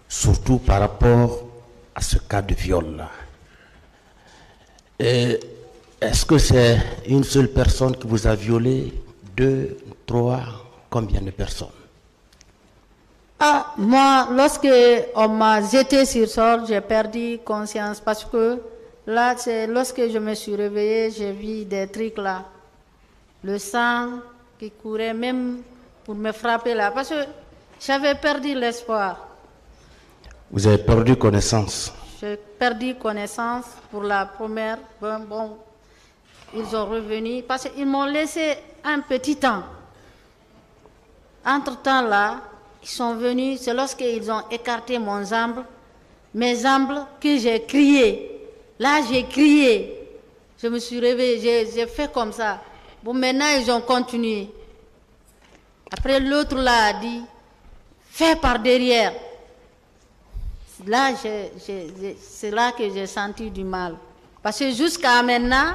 surtout par rapport à ce cas de viol-là. Est-ce que c'est une seule personne qui vous a violé, 2, 3, combien de personnes? Ah, moi, lorsque on m'a jeté sur sol, j'ai perdu conscience parce que là, c'est lorsque je me suis réveillée, j'ai vu des trucs là. Le sang qui courait même pour me frapper là, parce que j'avais perdu l'espoir. Vous avez perdu connaissance? J'ai perdu connaissance pour la première. Bon, ils ont revenu parce qu'ils m'ont laissé un petit temps. Entre-temps là, ils sont venus, c'est lorsqu'ils ont écarté mon jambe, mes jambes, que j'ai crié. Là, j'ai crié. Je me suis réveillée, j'ai fait comme ça. Bon, maintenant, ils ont continué. Après, l'autre là a dit, fais par derrière. Là, c'est là que j'ai senti du mal. Parce que jusqu'à maintenant,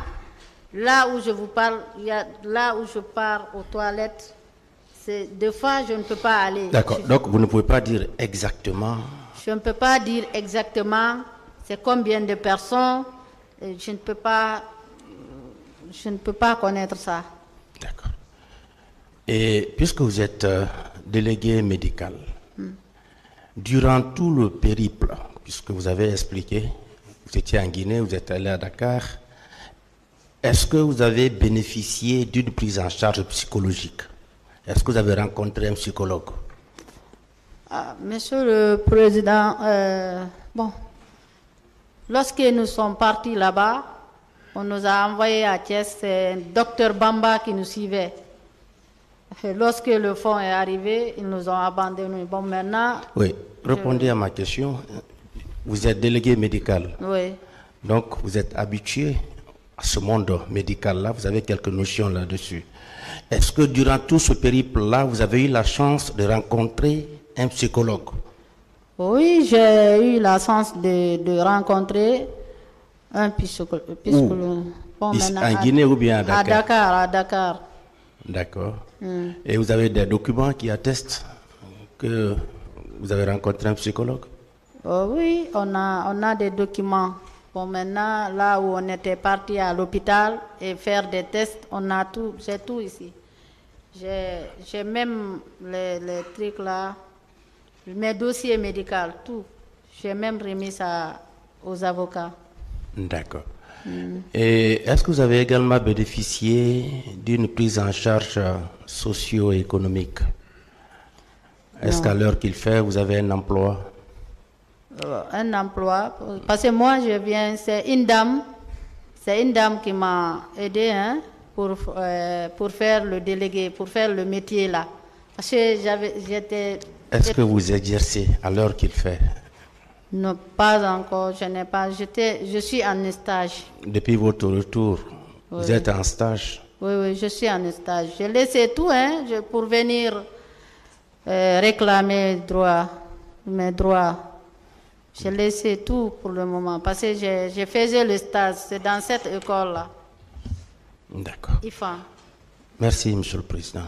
là où je vous parle, là où je pars aux toilettes, des fois, je ne peux pas aller. D'accord, donc vous ne pouvez pas dire exactement. Je ne peux pas dire exactement c'est combien de personnes. Je ne peux pas connaître ça. D'accord. Et puisque vous êtes délégué médical, durant tout le périple, puisque vous avez expliqué, vous étiez en Guinée, vous êtes allé à Dakar, est-ce que vous avez bénéficié d'une prise en charge psychologique? Est-ce que vous avez rencontré un psychologue? Monsieur le Président, bon, lorsque nous sommes partis là-bas, on nous a envoyé à Thiès, c'est Dr Bamba qui nous suivait. Lorsque le fonds est arrivé, ils nous ont abandonnés. Bon, maintenant... Oui, répondez à ma question. Vous êtes délégué médical. Oui. Donc, vous êtes habitué à ce monde médical-là, vous avez quelques notions là-dessus. Est-ce que durant tout ce périple-là, vous avez eu la chance de rencontrer un psychologue? Oui, j'ai eu la chance de rencontrer un psychologue. Bon, en Guinée ou bien à Dakar? À Dakar. D'accord. Et vous avez des documents qui attestent que vous avez rencontré un psychologue? Oui, on a des documents. Bon, maintenant, là où on était parti à l'hôpital et faire des tests, on a tout, j'ai tout ici. J'ai même les trucs là, mes dossiers médicaux, tout. J'ai même remis ça aux avocats. D'accord. Et est-ce que vous avez également bénéficié d'une prise en charge socio-économique? Est-ce qu'à l'heure qu'il fait, vous avez un emploi? Un emploi, parce que moi je viens, c'est une dame qui m'a aidé pour faire le délégué, pour faire le métier là. Parce que j'étais... Est-ce que vous exercez à l'heure qu'il fait? Non, pas encore, je n'ai pas, je suis en stage. Depuis votre retour, oui. Vous êtes en stage? Oui, je suis en stage. J'ai laissé tout pour venir réclamer mes droits. J'ai laissé tout pour le moment parce que je faisais le stage, c'est dans cette école-là. D'accord. IFA. Merci, Monsieur le Président.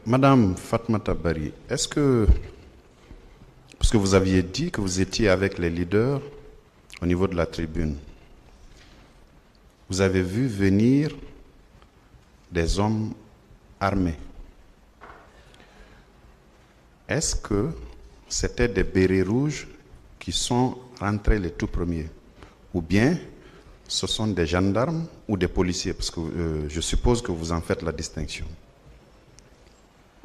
Madame Fatmata Bari, est-ce que, parce que vous aviez dit que vous étiez avec les leaders au niveau de la tribune, vous avez vu venir des hommes armés. Est-ce que c'était des bérets rouges qui sont rentrés les tout premiers? Ou bien ce sont des gendarmes ou des policiers? Parce que je suppose que vous en faites la distinction.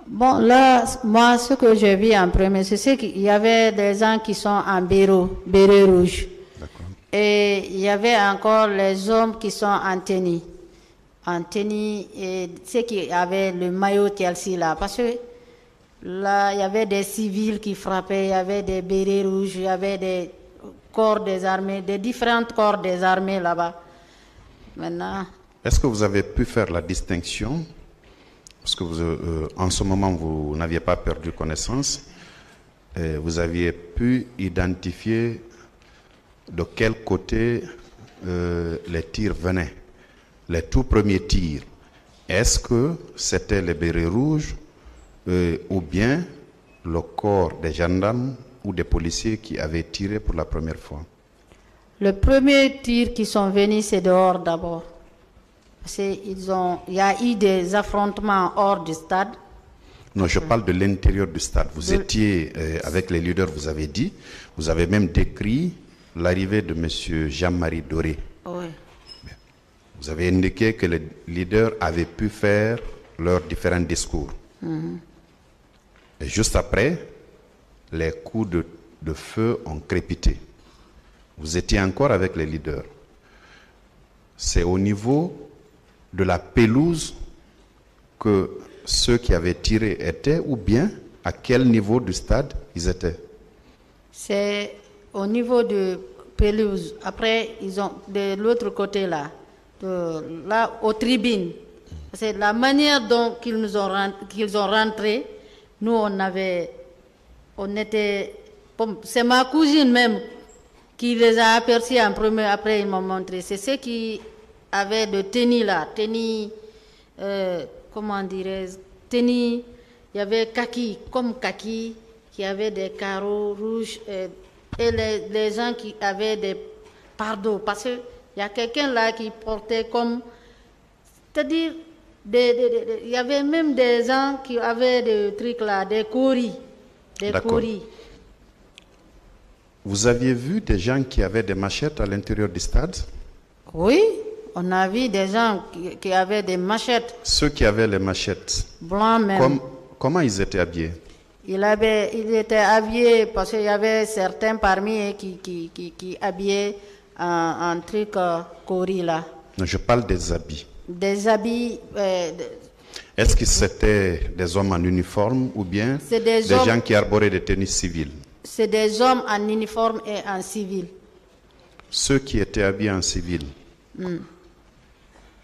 Bon, là, moi, ce que j'ai vu en premier, c'est qu'il y avait des gens qui sont en béret rouge. Et il y avait encore les hommes qui sont en tenue. Et ceux qui avaient le maillot Chelsea là. Parce que là, il y avait des civils qui frappaient, il y avait des bérets rouges, il y avait des corps des armées, des différents corps des armées là-bas. Maintenant... Est-ce que vous avez pu faire la distinction? Parce que en ce moment, vous n'aviez pas perdu connaissance. Et vous aviez pu identifier de quel côté les tirs venaient, les tout premiers tirs. Est-ce que c'était les bérets rouges ou bien le corps des gendarmes ou des policiers qui avaient tiré pour la première fois? Le premier tir qui sont venus, c'est dehors d'abord. Parce qu'il y a eu des affrontements hors du stade. Non, je parle de l'intérieur du stade. Vous étiez avec les leaders, vous avez dit, vous avez même décrit l'arrivée de M. Jean-Marie Doré. Oui. Vous avez indiqué que les leaders avaient pu faire leurs différents discours. Et juste après, les coups de feu ont crépité. Vous étiez encore avec les leaders. C'est au niveau de la pelouse que ceux qui avaient tiré étaient, ou bien à quel niveau du stade ils étaient? C'est au niveau de pelouse. Après, ils ont de l'autre côté là, là aux tribunes. C'est la manière dont qu'ils ont rentré. Nous, on était, c'est ma cousine même qui les a aperçus en premier. Après, ils m'ont montré. C'est ceux qui avaient de tennis là, tennis. Comment dirais-je, tennis, il y avait kaki, comme kaki, qui avait des carreaux rouges, et les gens qui avaient des pardos, parce qu'il y a quelqu'un là qui portait comme, c'est-à-dire, il y avait même des gens qui avaient des trucs là, des coris, Vous aviez vu des gens qui avaient des machettes à l'intérieur du stade? Oui. On a vu des gens qui avaient des machettes. Ceux qui avaient les machettes, blancs même. Comment ils étaient habillés? Ils étaient habillés parce qu'il y avait certains parmi eux qui habillaient en truc cori là. Non, je parle des habits. Des habits. Est-ce que c'était des hommes en uniforme ou bien des gens qui arboraient des tenues civiles? C'est des hommes en uniforme et en civil. Ceux qui étaient habillés en civil.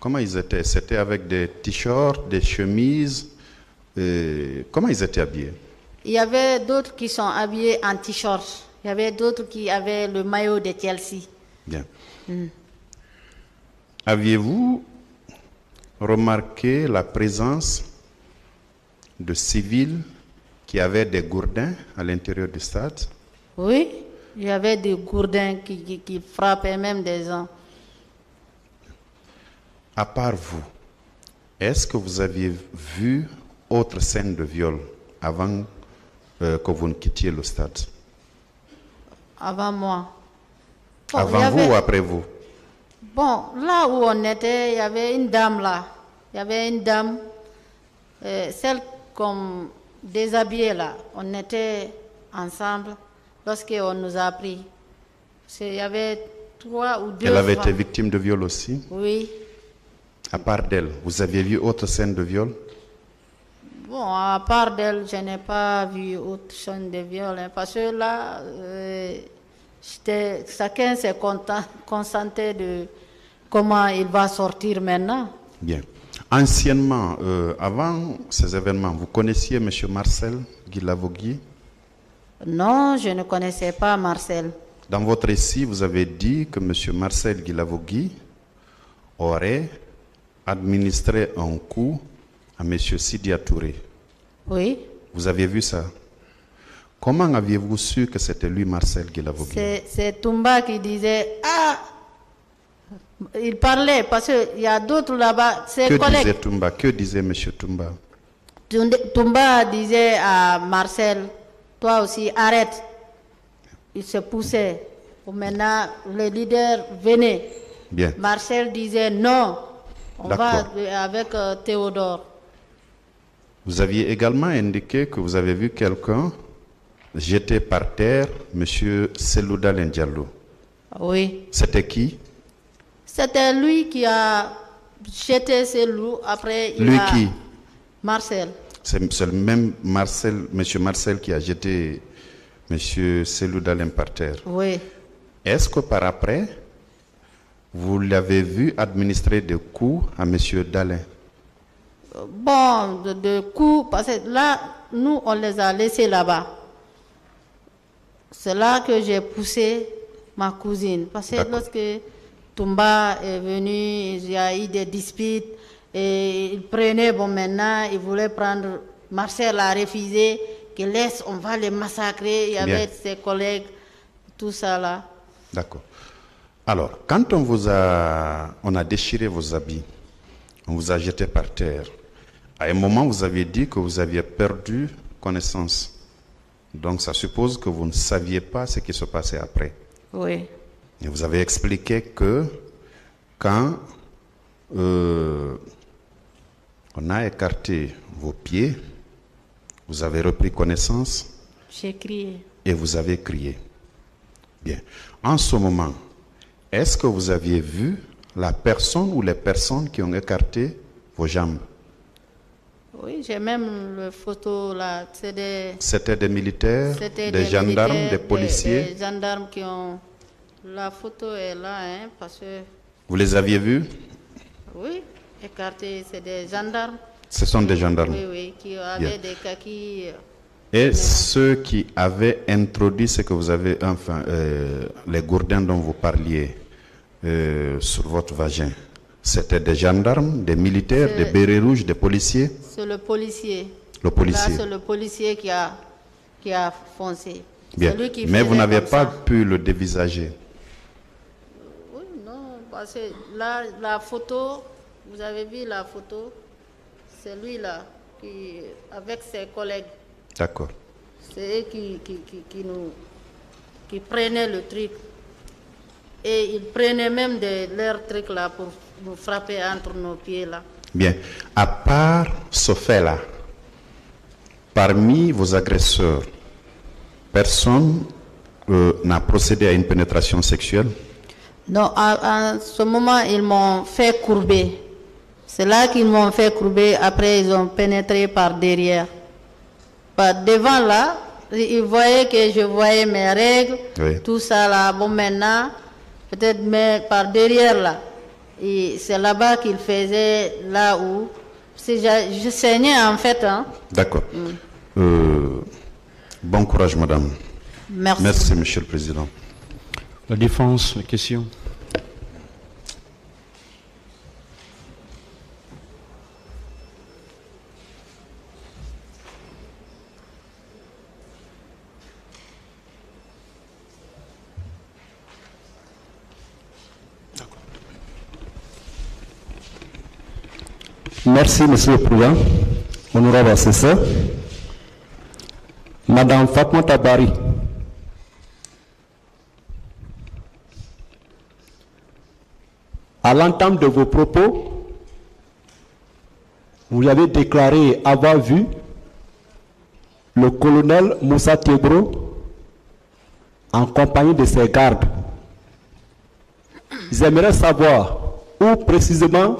Comment ils étaient? C'était avec des t-shirts, des chemises. Comment ils étaient habillés? Il y avait d'autres qui sont habillés en t-shirt. Il y avait d'autres qui avaient le maillot de Chelsea. Bien. Aviez-vous remarqué la présence de civils qui avaient des gourdins à l'intérieur du stade? Oui, il y avait des gourdins qui frappaient même des gens. À part vous, est-ce que vous aviez vu autre scène de viol avant que vous ne quittiez le stade? Avant moi. Bon, avant vous ou après vous? Bon, là où on était, il y avait une dame là. Il y avait une dame, celle comme déshabillée là. On était ensemble lorsqu'on nous a pris. Il y avait 3 ou 2 Elle avait été victime de viol aussi? Oui. À part d'elle, vous aviez vu autre scène de viol? Bon, à part d'elle, je n'ai pas vu autre scène de viol. Hein, parce que là, chacun s'est concentré de comment il va sortir maintenant. Bien. Anciennement, avant ces événements, vous connaissiez M. Marcel Guilavogui? Non, je ne connaissais pas Marcel. Dans votre récit, vous avez dit que M. Marcel Guilavogui aurait administré un coup à M. Sidia Touré. Oui. Vous aviez vu ça? Comment aviez-vous su que c'était lui, Marcel Guilavogui? C'est Toumba qui disait, ah, il parlait, parce qu'il y a d'autres là-bas, ses collègues. Que disait Toumba? Que disait M. Toumba? Toumba disait à Marcel, toi aussi, arrête. Il se poussait. Maintenant, les leaders venaient. Bien. Marcel disait non, on va avec Théodore. Vous aviez également indiqué que vous avez vu quelqu'un jeter par terre M. Selouda Diallo. Oui. C'était qui? C'était lui qui a jeté Selou. Après, lui qui? Marcel. C'est le même Marcel, M. Marcel qui a jeté M. Selouda par terre. Oui. Est-ce que par après, vous l'avez vu administrer des coups à M. Dalin? Bon, de coups, parce que là, nous, on les a laissés là-bas. C'est là que j'ai poussé ma cousine. Parce que lorsque Toumba est venu, il y a eu des disputes. Et il prenait, bon, maintenant, il voulait prendre. Marcel a refusé, que laisse, on va les massacrer. Il y avait ses collègues, tout ça là. D'accord. Alors, quand on a déchiré vos habits, on vous a jeté par terre, à un moment, vous aviez dit que vous aviez perdu connaissance. Donc, ça suppose que vous ne saviez pas ce qui se passait après. Oui. Et vous avez expliqué que quand on a écarté vos pieds, vous avez repris connaissance. J'ai crié. Et vous avez crié. Bien. En ce moment, est-ce que vous aviez vu la personne ou les personnes qui ont écarté vos jambes? Oui, j'ai même la photo là. C'était des militaires, des gendarmes, des policiers. Des gendarmes qui ont... La photo est là, hein, parce que... Vous les aviez vus? Oui, écartés, c'est des gendarmes. Ce sont des gendarmes? Oui, oui, qui avaient des kakis... Et ceux qui avaient introduit ce que vous avez, enfin, les gourdins dont vous parliez sur votre vagin, c'était des gendarmes, des militaires, des bérets rouges, des policiers? C'est le policier. Le policier. Là, c'est le policier qui a foncé. Bien. Lui qui Mais vous n'avez pas ça. pu le dévisager? Oui, non, parce que là, la photo, vous avez vu la photo, c'est lui là, qui, avec ses collègues. D'accord. C'est eux qui prenaient le truc. Et ils prenaient même leurs trucs là pour nous frapper entre nos pieds là. Bien. À part ce fait-là, parmi vos agresseurs, personne n'a procédé à une pénétration sexuelle? Non, à ce moment, ils m'ont fait courber. C'est là qu'ils m'ont fait courber. Après, ils ont pénétré par derrière. Par devant là, ils voyaient que je voyais mes règles, oui. Tout ça là. Bon, maintenant, peut-être, mais par derrière là. Et c'est là-bas qu'ils faisaient, là où... Je saignais en fait. Hein. D'accord. Bon courage, madame. Merci. Merci, monsieur le président. La défense, la question. Merci, monsieur le président. Honorable assesseur. Madame Fatma Tabari. À l'entame de vos propos, vous avez déclaré avoir vu le colonel Moussa Tebro en compagnie de ses gardes. J'aimerais savoir où précisément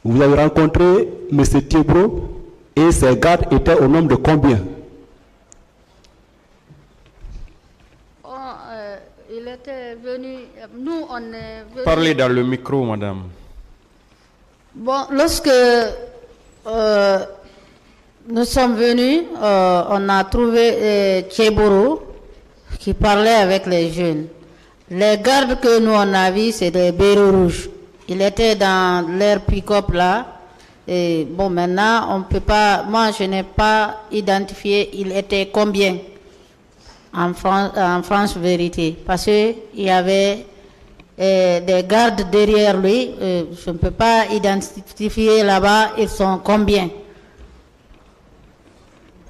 vous avez rencontré M. Tebro et ses gardes étaient au nombre de combien? Il était venu, nous on est venu... Parlez dans le micro, madame. Bon, lorsque nous sommes venus, on a trouvé Tebro qui parlait avec les jeunes. Les gardes que nous on a vus, c'est des bérets rouges. Il était dans leur pick-up là. Et bon, maintenant, on ne peut pas... Moi, je n'ai pas identifié il était combien en France vérité. Parce qu'il y avait des gardes derrière lui. Je ne peux pas identifier là-bas, ils sont combien.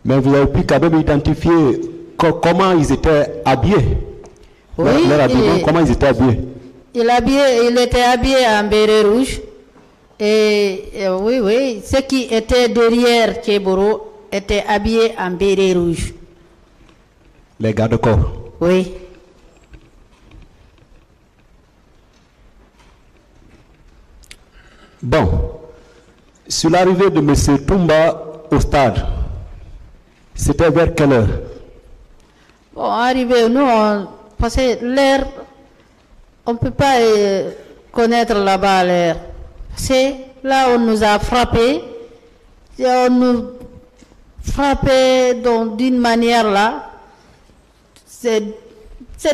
Mais vous avez pu quand même identifier comment ils étaient habillés. Oui, leur habillement, comment ils étaient habillés. Il était habillé en béret rouge. Et oui, ceux qui étaient derrière Tebro étaient habillés en béret rouge. Les gardes-corps. Oui. Bon, sur l'arrivée de M. Toumba au stade, c'était vers quelle heure? Bon, arrivé, nous, parce que l'air, on ne peut pas connaître là-bas l'air. C'est là où on nous a frappés. On nous frappait d'une manière là. C'est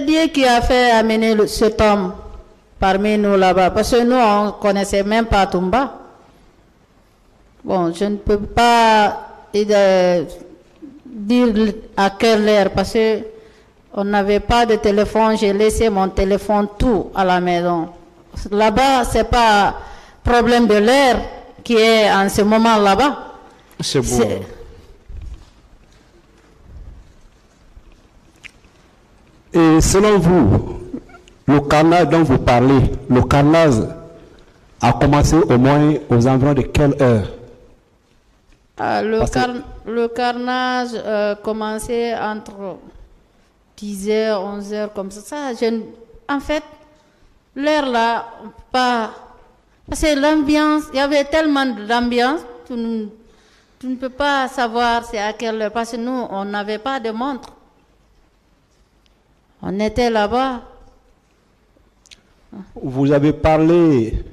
Dieu qui a fait amener cet homme parmi nous là-bas. Parce que nous, on ne connaissait même pas Toumba. Bon, je ne peux pas dire à quelle heure parce que on n'avait pas de téléphone. J'ai laissé mon téléphone tout à la maison. Là-bas, c'est pas problème de l'heure qui est en ce moment là-bas. C'est bon. Et selon vous, le carnage dont vous parlez, le carnage a commencé au moins aux environs de quelle heure? Le carnage commençait entre 10h, 11h, comme ça. En fait, l'heure là, pas... Parce que l'ambiance, il y avait tellement d'ambiance, tu ne peux pas savoir c'est à quelle heure. Parce que nous, on n'avait pas de montre. On était là-bas. Vous avez parlé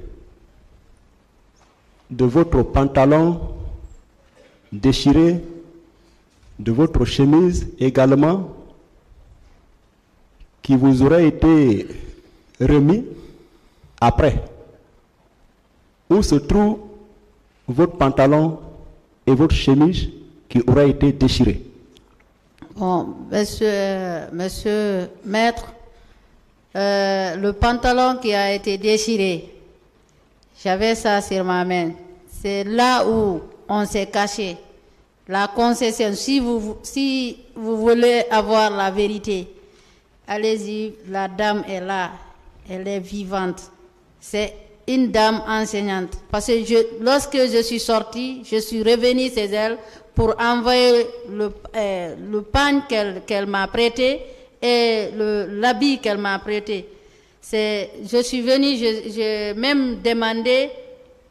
de votre pantalon déchiré, de votre chemise également, qui vous aurait été remis après. Où se trouve votre pantalon et votre chemise qui auraient été déchirés? Bon, monsieur maître, le pantalon qui a été déchiré, j'avais ça sur ma main. C'est là où on s'est caché. La concession, si vous voulez avoir la vérité, allez-y, la dame est là, elle est vivante. C'est une dame enseignante. Parce que lorsque je suis sortie, je suis revenue chez elle pour envoyer le pagne qu'elle m'a prêté et l'habit qu'elle m'a prêté. Je suis venue, j'ai même demandé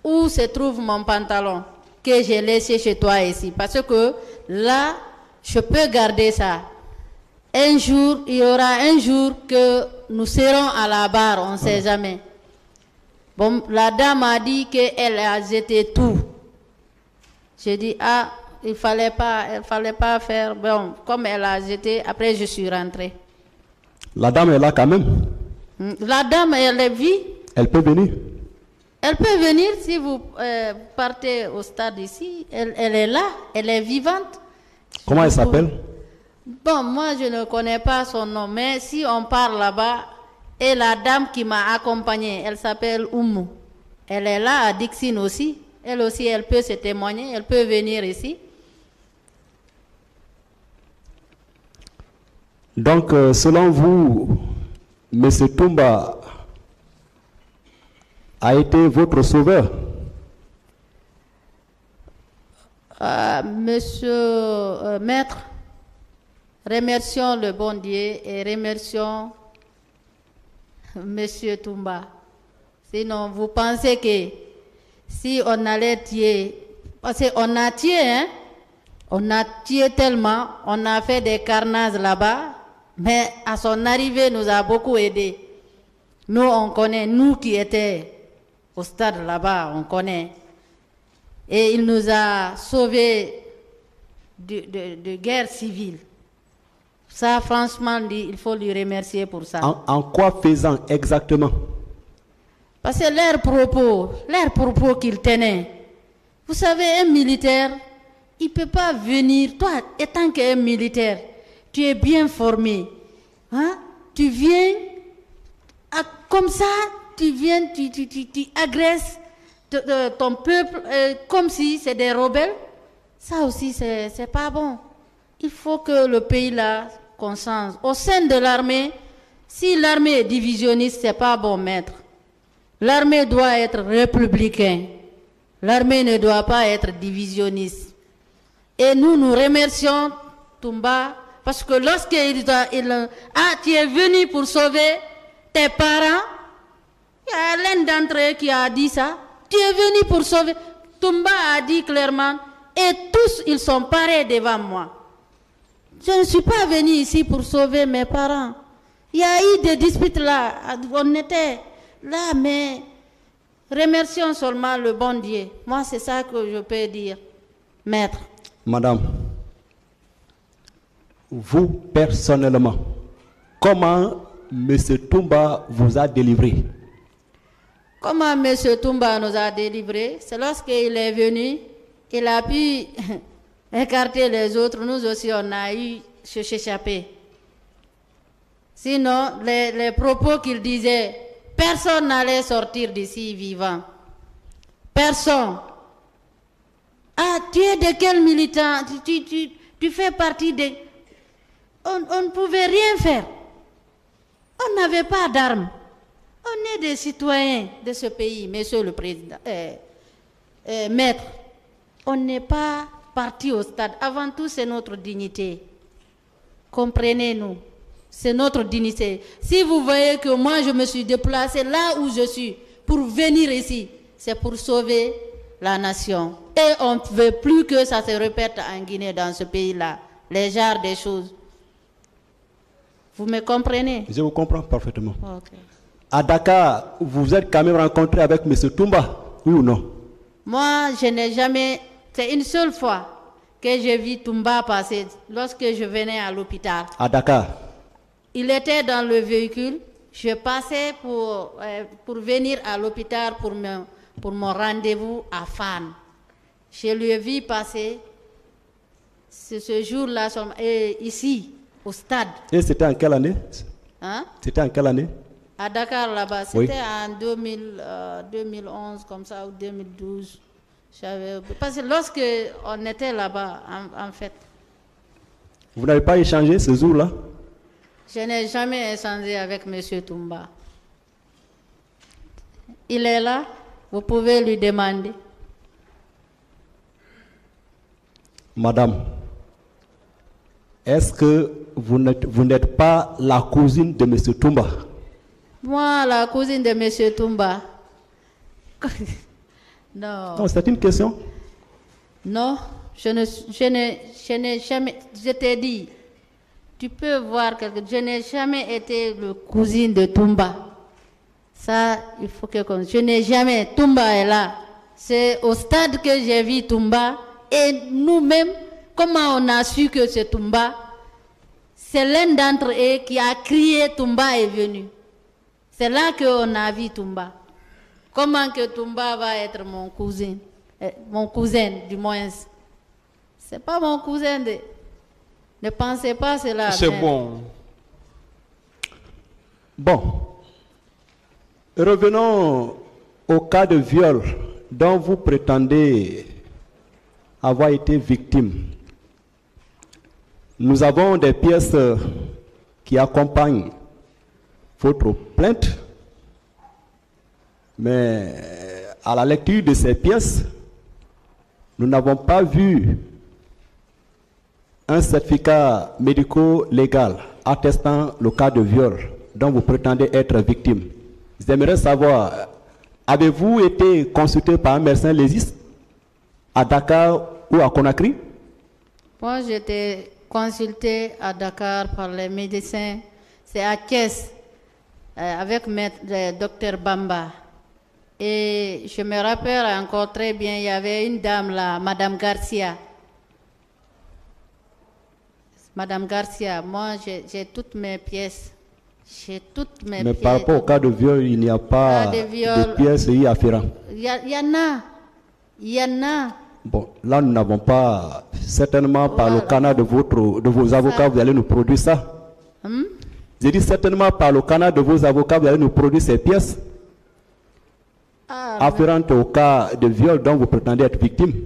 où se trouve mon pantalon que j'ai laissé chez toi ici. Parce que là, je peux garder ça. Un jour, il y aura un jour que nous serons à la barre, on ne sait jamais. Bon, la dame a dit qu'elle a jeté tout. J'ai dit, il fallait pas faire. Bon, comme elle a jeté, après je suis rentrée. La dame est là quand même. La dame, elle est vie. Elle peut venir. Elle peut venir si vous partez au stade ici. Elle est là, elle est vivante. Comment elle s'appelle? Bon, moi je ne connais pas son nom, mais si on part là-bas, et la dame qui m'a accompagnée, elle s'appelle Oumou. Elle est là à Dixine aussi. Elle aussi, elle peut se témoigner, elle peut venir ici. Donc, selon vous, M. Toumba a été votre sauveur? Monsieur Maître, remercions le bon Dieu et remercions Monsieur Toumba. Sinon, vous pensez que si on allait tuer, parce qu'on a tué, hein? On a tué tellement, on a fait des carnages là-bas, mais à son arrivée, nous a beaucoup aidé. Nous, on connaît, nous qui étions au stade là-bas, on connaît. Et il nous a sauvés de guerre civile. Ça, franchement, il faut lui remercier pour ça. En quoi faisant exactement? Parce que leurs propos qu'il tenait. Vous savez, un militaire, il ne peut pas venir. Toi, étant qu'un militaire, tu es bien formé. Hein? Tu viens, comme ça, tu viens, tu agresses ton peuple comme si c'est des rebelles. Ça aussi, c'est pas bon. Il faut que le pays là qu'on change. Au sein de l'armée, si l'armée est divisionniste, c'est pas bon, maître. L'armée doit être républicaine. L'armée ne doit pas être divisionniste. Et nous remercions Toumba parce que lorsqu'il tu es venu pour sauver tes parents, il y a l'un d'entre eux qui a dit ça. Tu es venu pour sauver. Toumba a dit clairement, et tous ils sont parés devant moi. Je ne suis pas venu ici pour sauver mes parents. Il y a eu des disputes là, on était là, mais remercions seulement le bon Dieu. Moi, c'est ça que je peux dire, maître. Madame, vous personnellement, comment M. Toumba vous a délivré? Comment M. Toumba nous a délivrés? C'est lorsqu'il est venu, il a pu écarter les autres. Nous aussi, on a eu s'échapper. Sinon, les propos qu'il disait, personne n'allait sortir d'ici vivant. Personne. Ah, tu es de quel militant? Tu fais partie de... On ne pouvait rien faire. On n'avait pas d'armes. On est des citoyens de ce pays, monsieur le président, maître. On n'est pas parti au stade. Avant tout, c'est notre dignité. Comprenez-nous. C'est notre dignité. Si vous voyez que moi, je me suis déplacé là où je suis pour venir ici, c'est pour sauver la nation. Et on ne veut plus que ça se répète en Guinée, dans ce pays-là. Les genres des choses. Vous me comprenez? Je vous comprends parfaitement. Okay. À Dakar, vous vous êtes quand même rencontré avec M. Toumba, oui ou non? Moi, je n'ai jamais... C'est une seule fois que j'ai vu Toumba passer, lorsque je venais à l'hôpital. À Dakar? Il était dans le véhicule. Je passais pour venir à l'hôpital pour mon rendez-vous à Fan. Je lui ai vu passer ce jour-là, ici, au stade. Et c'était en quelle année? Hein? C'était en quelle année? À Dakar, là-bas. C'était Oui. en 2011, comme ça, ou 2012. Parce que lorsque on était là-bas, en fait, Vous n'avez pas échangé ce jour-là? je n'ai jamais échangé avec M. Toumba. Il est là, vous pouvez lui demander. Madame, est-ce que vous n'êtes pas la cousine de M. Toumba? Moi, la cousine de M. Toumba. Non. Non, c'est une question. Non, je n'ai jamais. Je t'ai dit, tu peux voir quelque chose. Je n'ai jamais été le cousine de Toumba. Ça, il faut que je n'ai jamais. Toumba est là. C'est au stade que j'ai vu Toumba. Et nous-mêmes, comment on a su que c'est Toumba? C'est l'un d'entre eux qui a crié Toumba est venu. C'est là qu'on a vu Toumba. Comment que Toumba va être mon cousin? Mon cousin, du moins. C'est pas mon cousin. Ne pensez pas cela. C'est mais... bon. Bon. Revenons au cas de viol dont vous prétendez avoir été victime. Nous avons des pièces qui accompagnent votre plainte, mais à la lecture de ces pièces, nous n'avons pas vu un certificat médico-légal attestant le cas de viol dont vous prétendez être victime. J'aimerais savoir, avez-vous été consulté par un médecin légiste à Dakar ou à Conakry? Moi, j'étais consulté à Dakar par les médecins. C'est à Thiès, avec le docteur Bamba. Et je me rappelle encore très bien, il y avait une dame là, Madame Garcia. Madame Garcia, moi, j'ai toutes mes pièces. J'ai toutes mes Mais pièces. par rapport au cas de viol, il n'y a pas de pièces y afférentes. Il y en a. Il y en a. Bon, là, nous n'avons pas, certainement par le canal de vos avocats, vous allez nous produire ça. J'ai dit certainement par le canal de vos avocats, vous allez nous produire ces pièces afférentes au cas de viol dont vous prétendez être victime.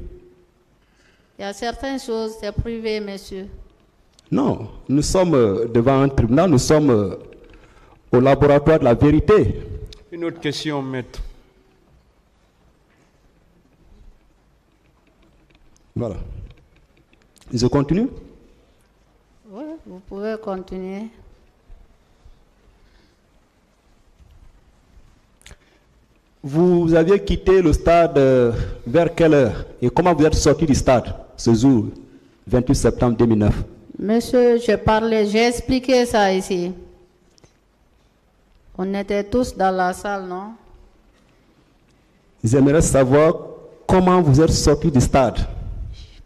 Il y a certaines choses, c'est privé, monsieur. Non, nous sommes devant un tribunal, nous sommes au laboratoire de la vérité. Une autre question, maître. Voilà. Je continue? Oui, vous pouvez continuer. Vous aviez quitté le stade vers quelle heure? Et comment vous êtes sorti du stade ce jour, 28 septembre 2009? Monsieur, j'ai expliqué ça ici. On était tous dans la salle, non? J'aimerais savoir comment vous êtes sorti du stade.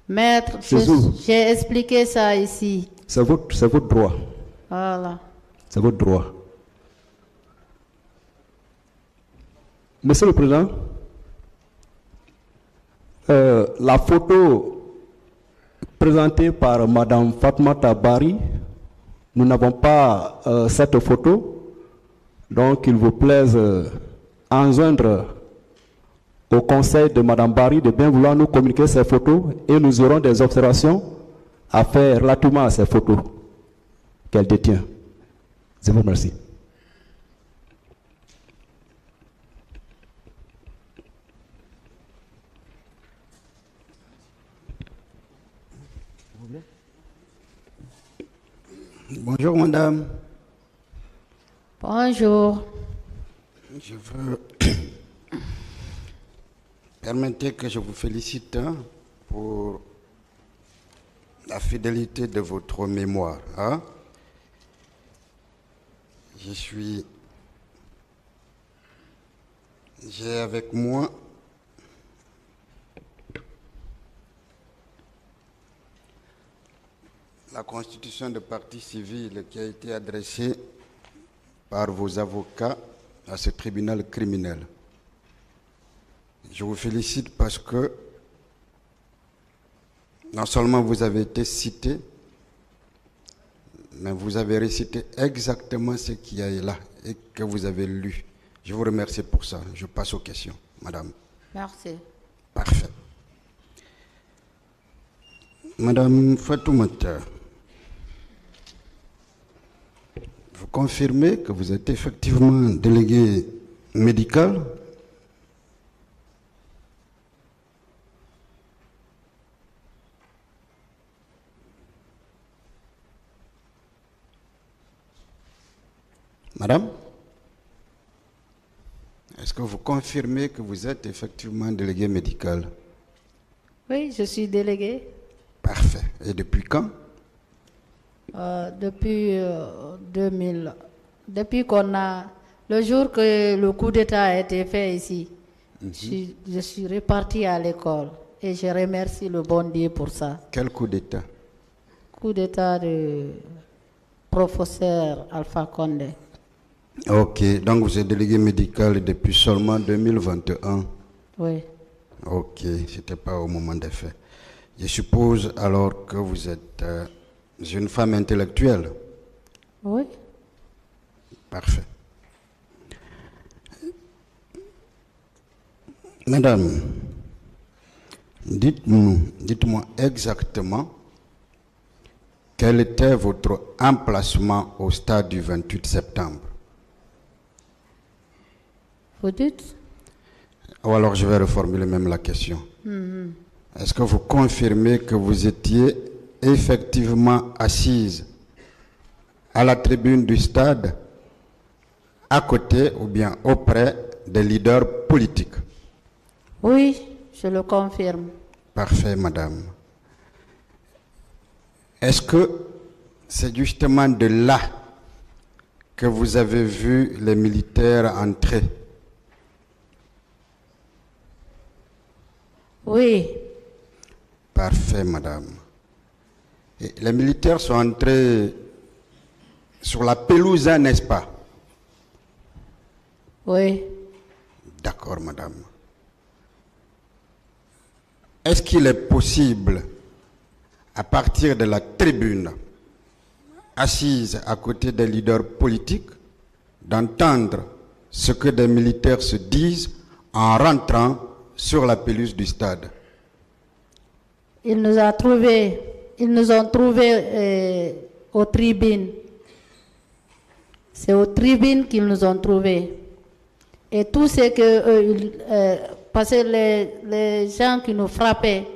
Maître, j'ai expliqué ça ici. C'est votre droit. Voilà. C'est votre droit. Monsieur le Président, La photo présentée par Madame Fatmata Bari, nous n'avons pas cette photo, donc il vous plaise enjoindre au conseil de Madame Bari de bien vouloir nous communiquer ces photos et nous aurons des observations à faire relativement à ces photos qu'elle détient. Je vous remercie. Bonjour madame. Bonjour. Je veux permettez que je vous félicite pour la fidélité de votre mémoire. J'ai avec moi la constitution de partie civile qui a été adressée par vos avocats à ce tribunal criminel. Je vous félicite parce que non seulement vous avez été cité, mais vous avez récité exactement ce qu'il y a là et que vous avez lu. Je vous remercie pour ça. Je passe aux questions, madame. Merci. Parfait. Madame Fatoumata, vous confirmez que vous êtes effectivement déléguée médicale? Madame, est-ce que vous confirmez que vous êtes effectivement déléguée médicale? Oui, je suis déléguée. Parfait. Et depuis quand? Depuis 2000. Depuis le jour que le coup d'État a été fait ici, je suis repartie à l'école et je remercie le bon Dieu pour ça. Quel coup d'État? Coup d'État de professeur Alpha Condé. Ok, donc vous êtes délégué médical depuis seulement 2021. Oui. Ok, c'était pas au moment des faits. Je suppose alors que vous êtes une femme intellectuelle. Oui. Parfait. Madame, dites-moi exactement quel était votre emplacement au stade du 28 septembre. Vous dites? Ou alors je vais reformuler même la question. Est-ce que vous confirmez que vous étiez effectivement assise à la tribune du stade, à côté ou bien auprès des leaders politiques? Oui, je le confirme. Parfait, madame. Est-ce que c'est justement de là que vous avez vu les militaires entrer? Oui. Parfait, madame. Et les militaires sont entrés sur la pelouse, n'est-ce pas? Oui. D'accord, madame. Est-ce qu'il est possible, à partir de la tribune, assise à côté des leaders politiques, d'entendre ce que des militaires se disent en rentrant sur la pelouse du stade? Ils nous ont trouvés aux tribunes. C'est aux tribunes qu'ils nous ont trouvés. Et tout ce que parce que les gens qui nous frappaient,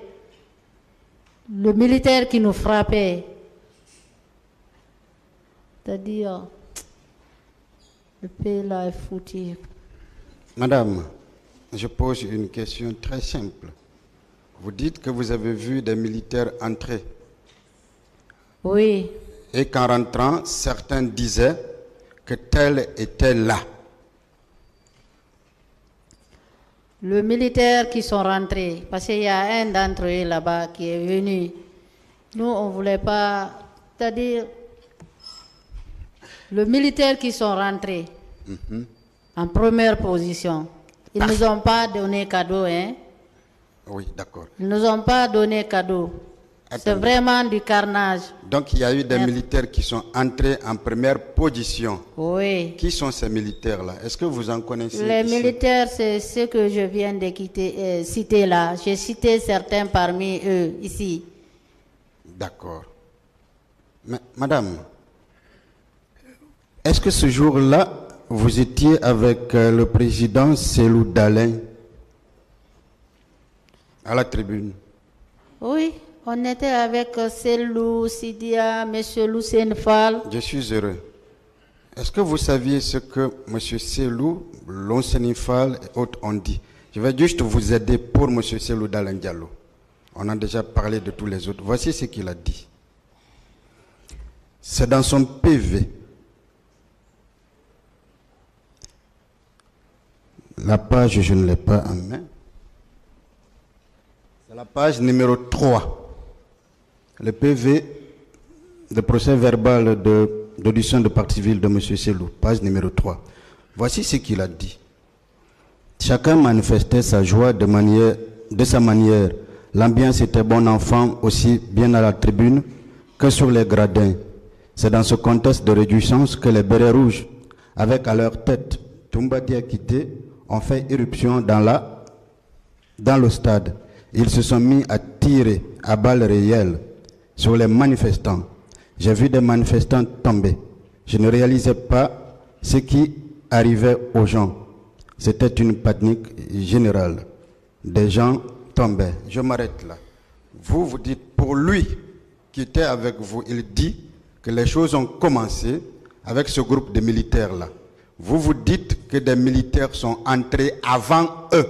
le militaire qui nous frappait, c'est-à-dire, le pays là est foutu. Madame, je pose une question très simple. Vous dites que vous avez vu des militaires entrer. Oui. Et qu'en rentrant, certains disaient que tel était là. Le militaire qui sont rentrés, parce qu'il y a un d'entre eux là-bas qui est venu. Nous, on ne voulait pas, c'est-à-dire, le militaire qui sont rentrés en première position, ils ne nous ont pas donné cadeau, hein. Oui, d'accord. Ils ne nous ont pas donné cadeau. C'est Attendez. vraiment du carnage. Donc il y a eu des Merci. militaires qui sont entrés en première position. Oui. Qui sont ces militaires-là? Est-ce que vous en connaissez Les ici? militaires, c'est ceux que je viens de citer là. J'ai cité certains parmi eux ici. D'accord. Mais, madame, est-ce que ce jour-là, vous étiez avec le président Cellou Dalein à la tribune? Oui, on était avec Cellou, Sidia, M. Lucien Fall. Je suis heureux. Est-ce que vous saviez ce que M. Cellou, Lonsenifal et autres ont dit? Je vais juste vous aider pour M. Cellou Dalein Diallo. On a déjà parlé de tous les autres. Voici ce qu'il a dit. C'est dans son PV. La page, je ne l'ai pas en main. C'est la page numéro 3. Le PV, le procès verbal d'audition de partie civile de M. Cellou, page numéro 3. Voici ce qu'il a dit. Chacun manifestait sa joie de sa manière. L'ambiance était bon enfant, aussi bien à la tribune que sur les gradins. C'est dans ce contexte de réjouissance que les bérets rouges, avec à leur tête Toumba Diakité, ont fait irruption dans le stade. Ils se sont mis à tirer à balles réelles sur les manifestants. J'ai vu des manifestants tomber. Je ne réalisais pas ce qui arrivait aux gens. C'était une panique générale. Des gens tombaient. Je m'arrête là. Vous dites, pour lui qui était avec vous, il dit que les choses ont commencé avec ce groupe de militaires-là. Vous dites que des militaires sont entrés avant eux.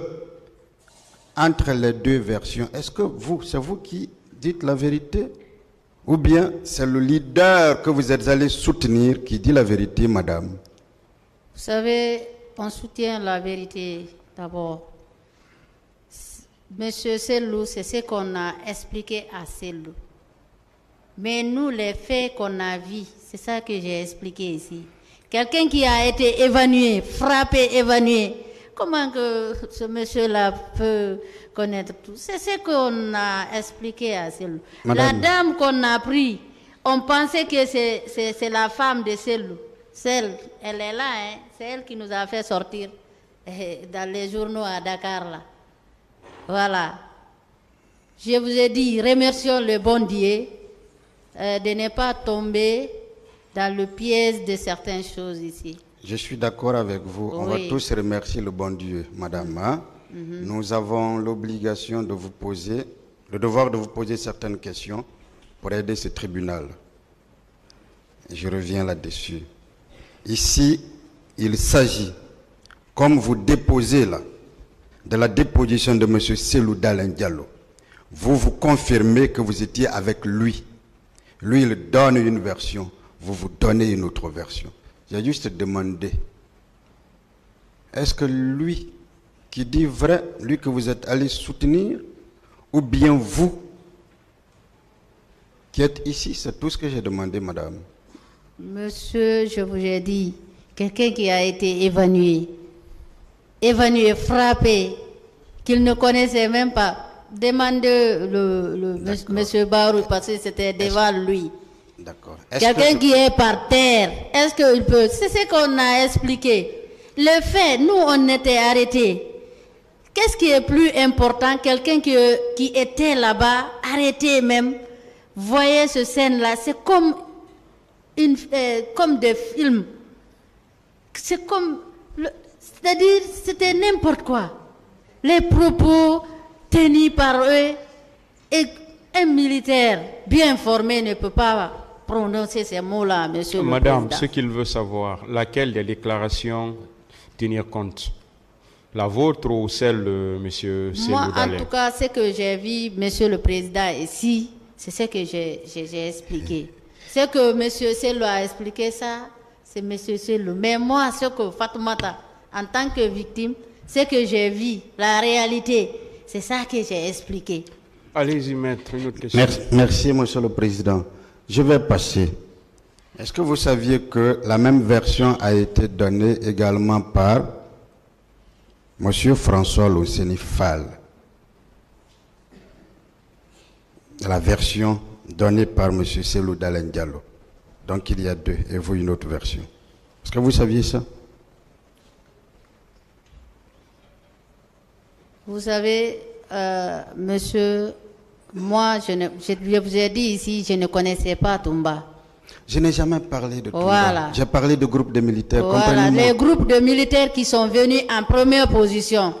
Entre les deux versions, est-ce que c'est vous qui dites la vérité? Ou bien c'est le leader que vous êtes allé soutenir qui dit la vérité, madame? Vous savez, on soutient la vérité d'abord. Monsieur Cellou, c'est ce qu'on a expliqué à Cellou. Mais nous, les faits qu'on a vus, c'est ça que j'ai expliqué ici. Quelqu'un qui a été évanoui, frappé, évanoui, comment que ce monsieur-là peut connaître tout? C'est ce qu'on a expliqué à Cellou. La dame qu'on a pris, on pensait que c'est la femme de Cellou. Elle est là, hein? C'est elle qui nous a fait sortir dans les journaux à Dakar. Là. Voilà. Je vous ai dit, remercions le bon Dieu de ne pas tomber dans le piège de certaines choses ici. Je suis d'accord avec vous. On va tous remercier le bon Dieu, madame. Hein? Nous avons l'obligation de vous poser, le devoir de vous poser certaines questions pour aider ce tribunal. Je reviens là-dessus. Ici, il s'agit, comme vous déposez là, de la déposition de M. Cellou Dalein Diallo. Vous confirmez que vous étiez avec lui. Lui, il donne une version. Vous donnez une autre version. J'ai juste demandé, est-ce que lui qui dit vrai, lui que vous êtes allé soutenir, ou bien vous qui êtes ici? C'est tout ce que j'ai demandé, madame. Monsieur, je vous ai dit, quelqu'un qui a été évanoui, frappé, qu'il ne connaissait même pas. Demandez monsieur Barou, parce que c'était devant lui. D'accord. Quelqu'un qui est par terre, est-ce qu'il peut? C'est ce qu'on a expliqué. Le fait, nous, on était arrêtés. Qu'est-ce qui est plus important? Quelqu'un qui était là-bas, arrêté même, voyez ce scène-là, c'est comme des films. C'est comme... C'est-à-dire, c'était n'importe quoi. Les propos tenus par eux, et un militaire bien formé ne peut pas prononcer ces mots-là, monsieur le Madame, Président. ce qu'il veut savoir, laquelle des déclarations tenir compte? La vôtre ou celle de monsieur Cellou Moi, Dalein? en tout cas, ce que j'ai vu, monsieur le Président, ici, c'est ce que j'ai expliqué. Ce que monsieur Cellou a expliqué, ça, c'est monsieur Cellou. Mais moi, ce que Fatoumata, en tant que victime, ce que j'ai vu, la réalité, c'est ça que j'ai expliqué. Allez-y, maître, une autre question. Merci, monsieur le Président. Je vais passer. Est-ce que vous saviez que la même version a été donnée également par monsieur François Lonsenifal? la version donnée par M. Cellou Dalein Diallo. Donc il y a deux, et vous une autre version. Est-ce que vous saviez ça? Vous savez, monsieur, moi, je vous ai dit ici, je ne connaissais pas Toumba. Je n'ai jamais parlé de Toumba. Voilà. J'ai parlé de groupes de militaires. Voilà, les groupes de militaires qui sont venus en première position.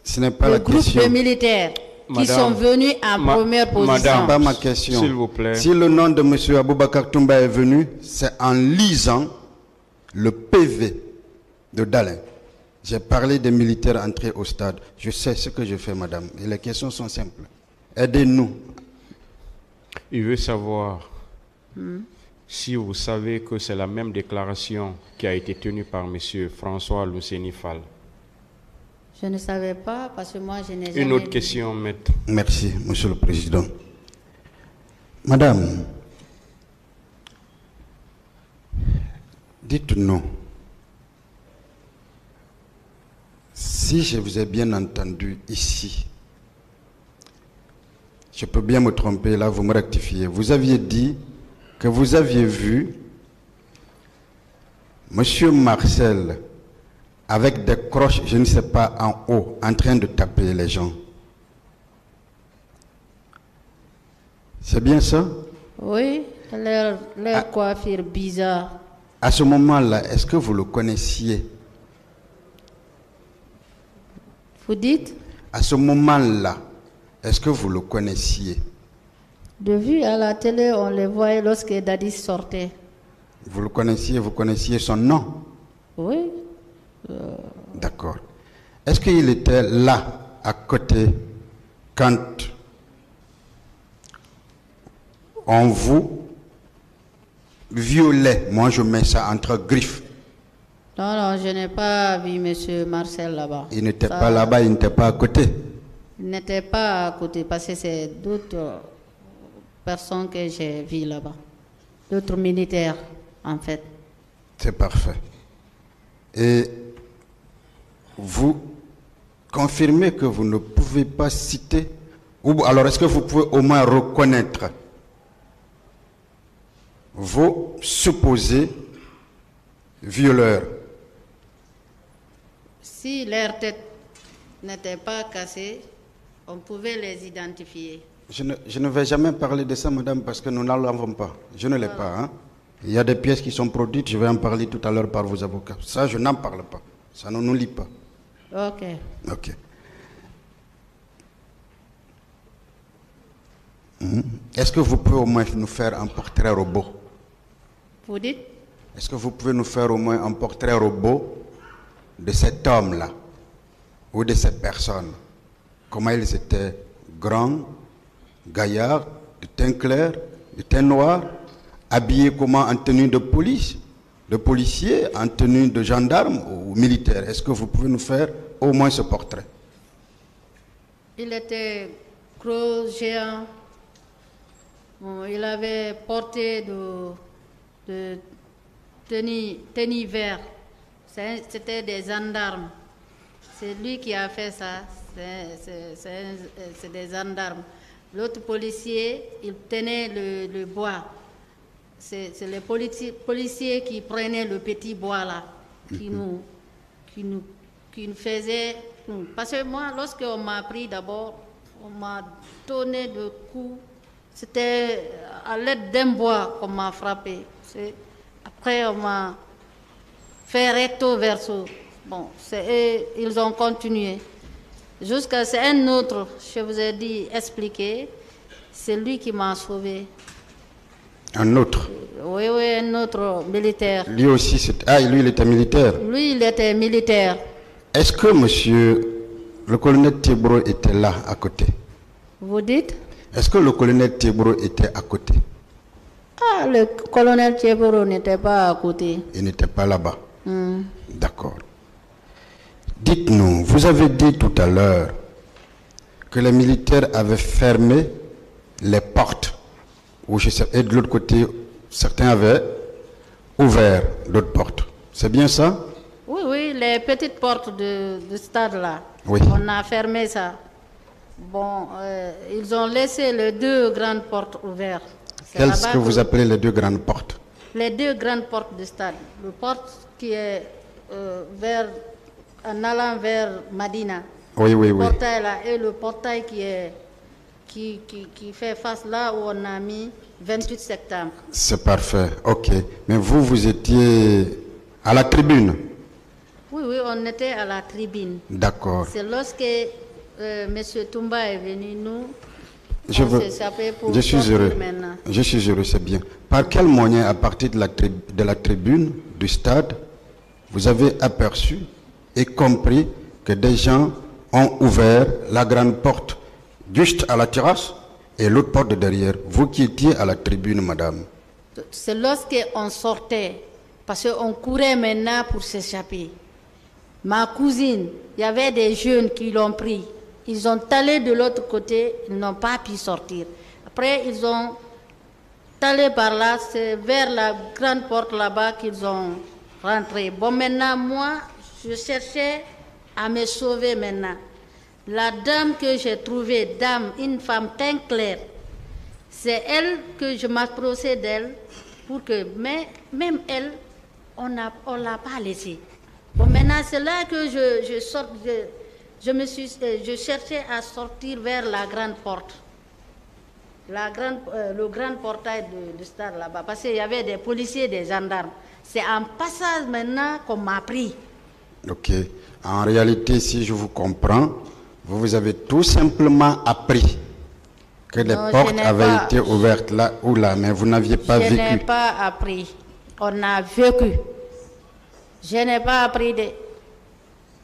Ce n'est pas Les la groupes question. de militaires qui Madame, sont venus en première position. Madame, Pas ma question. s'il vous plaît. Si le nom de M. Aboubakar Toumba est venu, c'est en lisant le PV de Dalein. J'ai parlé des militaires entrés au stade. Je sais ce que je fais, madame. Et les questions sont simples. Aidez-nous. Il veut savoir si vous savez que c'est la même déclaration qui a été tenue par M. François Lousseni Fall. Je ne savais pas parce que moi je n'ai jamais... Une autre vu. question, maître. Merci, monsieur le président. Madame, dites-nous, si je vous ai bien entendu ici, je peux bien me tromper, là vous me rectifiez. Vous aviez dit que vous aviez vu monsieur Marcel avec des croches, je ne sais pas, en haut, en train de taper les gens. C'est bien ça? Oui, leur coiffure bizarre. À ce moment-là, est-ce que vous le connaissiez? Vous dites? À ce moment-là, est-ce que vous le connaissiez? De vue à la télé, on les voyait lorsque Dadis sortait. Vous le connaissiez, vous connaissiez son nom? Oui. D'accord. Est-ce qu'il était là, à côté, quand on vous violait? Moi, je mets ça entre griffes. Non, non, je n'ai pas vu M. Marcel là-bas. Il n'était Ça, pas là-bas, il n'était pas à côté. Il n'était pas à côté parce que c'est d'autres personnes que j'ai vues là-bas. D'autres militaires, en fait. C'est parfait. Et vous confirmez que vous ne pouvez pas citer, ou alors est-ce que vous pouvez au moins reconnaître vos supposés violeurs? Si leur tête n'était pas cassée, on pouvait les identifier. Je ne vais jamais parler de ça, madame, parce que nous n'en l'avons pas. Je ne l'ai pas. Hein. Il y a des pièces qui sont produites, je vais en parler tout à l'heure par vos avocats. Ça, je n'en parle pas. Ça ne nous lie pas. Ok. Ok. Est-ce que vous pouvez au moins nous faire un portrait robot? Vous dites? Est-ce que vous pouvez nous faire au moins un portrait robot de cet homme-là ou de cette personne? Comment ils étaient grands, gaillards, de teint clair, de teint noir, habillés comment en tenue de police, de policier, en tenue de gendarme ou militaire? Est-ce que vous pouvez nous faire au moins ce portrait? Il était gros, géant. Bon, il avait porté de tenue vert. C'était des gendarmes. C'est lui qui a fait ça. C'est des gendarmes. L'autre policier, il tenait le bois. C'est les policiers qui prenaient le petit bois là, qui nous faisaient. Parce que moi, lorsqu'on m'a pris d'abord, on m'a donné de coups. C'était à l'aide d'un bois qu'on m'a frappé. Après, on m'a fait recto verso. Bon, ils ont continué. Jusqu'à c'est un autre, je vous ai dit, expliqué. C'est lui qui m'a sauvé. Un autre? Oui, un autre militaire. Lui aussi, lui, il était militaire. Lui, il était militaire. Est-ce que monsieur le colonel Tebro était là, à côté? Vous dites? Est-ce que le colonel Tebro était à côté? Ah, le colonel Tebro n'était pas à côté. Il n'était pas là-bas. D'accord. Dites-nous, vous avez dit tout à l'heure que les militaires avaient fermé les portes. Et de l'autre côté, certains avaient ouvert d'autres portes. C'est bien ça? Oui, les petites portes du stade là. Oui. On a fermé ça. Bon, ils ont laissé les deux grandes portes ouvertes. C'est Qu'est-ce là-bas que vous appelez les deux grandes portes? Les deux grandes portes du stade. La porte qui est en allant vers Madina. Oui, oui, Le oui. portail là, et le portail qui fait face là où on a mis 28 septembre. C'est parfait, ok. Mais vous, vous étiez à la tribune? Oui, oui, on était à la tribune. D'accord. C'est lorsque M. Toumba est venu, nous, Je on veux- s'est échappé pour Je suis sortir heureux. maintenant. Je suis heureux, c'est bien. Par quel moyen, à partir de la tribune, du stade, vous avez aperçu et compris que des gens ont ouvert la grande porte juste à la terrasse et l'autre porte de derrière? Vous qui étiez à la tribune, madame. C'est lorsqu'on sortait, parce qu'on courait maintenant pour s'échapper. Ma cousine, il y avait des jeunes qui l'ont pris. Ils ont allé de l'autre côté, ils n'ont pas pu sortir. Après, ils ont allé par là, c'est vers la grande porte là-bas qu'ils ont rentré. Bon, maintenant, moi, je cherchais à me sauver maintenant. La dame que j'ai trouvée, une femme teint clair, c'est elle que je m'approchais d'elle pour que, mais même elle, on ne l'a pas laissée. Bon, maintenant, c'est là que je sors, je cherchais à sortir vers la grande porte. Le grand portail du stade là-bas, parce qu'il y avait des policiers, des gendarmes. C'est en passage maintenant qu'on m'a pris. Ok. En réalité, si je vous comprends, vous avez tout simplement appris que les Non, je portes n'ai avaient pas- été ouvertes là ou là, mais vous n'aviez pas Je n'ai vécu. pas appris. On a vécu. Je n'ai pas appris de...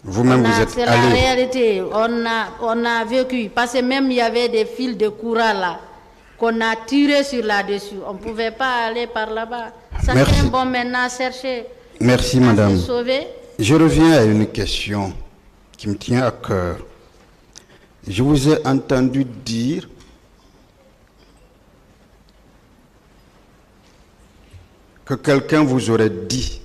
Vous-même, vous êtes C'est la allé. réalité. On a vécu. Parce que même il y avait des fils de courant là qu'on a tiré sur là-dessus. On ne pouvait pas aller par là-bas. Merci. Certains vont maintenant chercher Merci, à madame. se sauver. Je reviens à une question qui me tient à cœur. Je vous ai entendu dire que quelqu'un vous aurait dit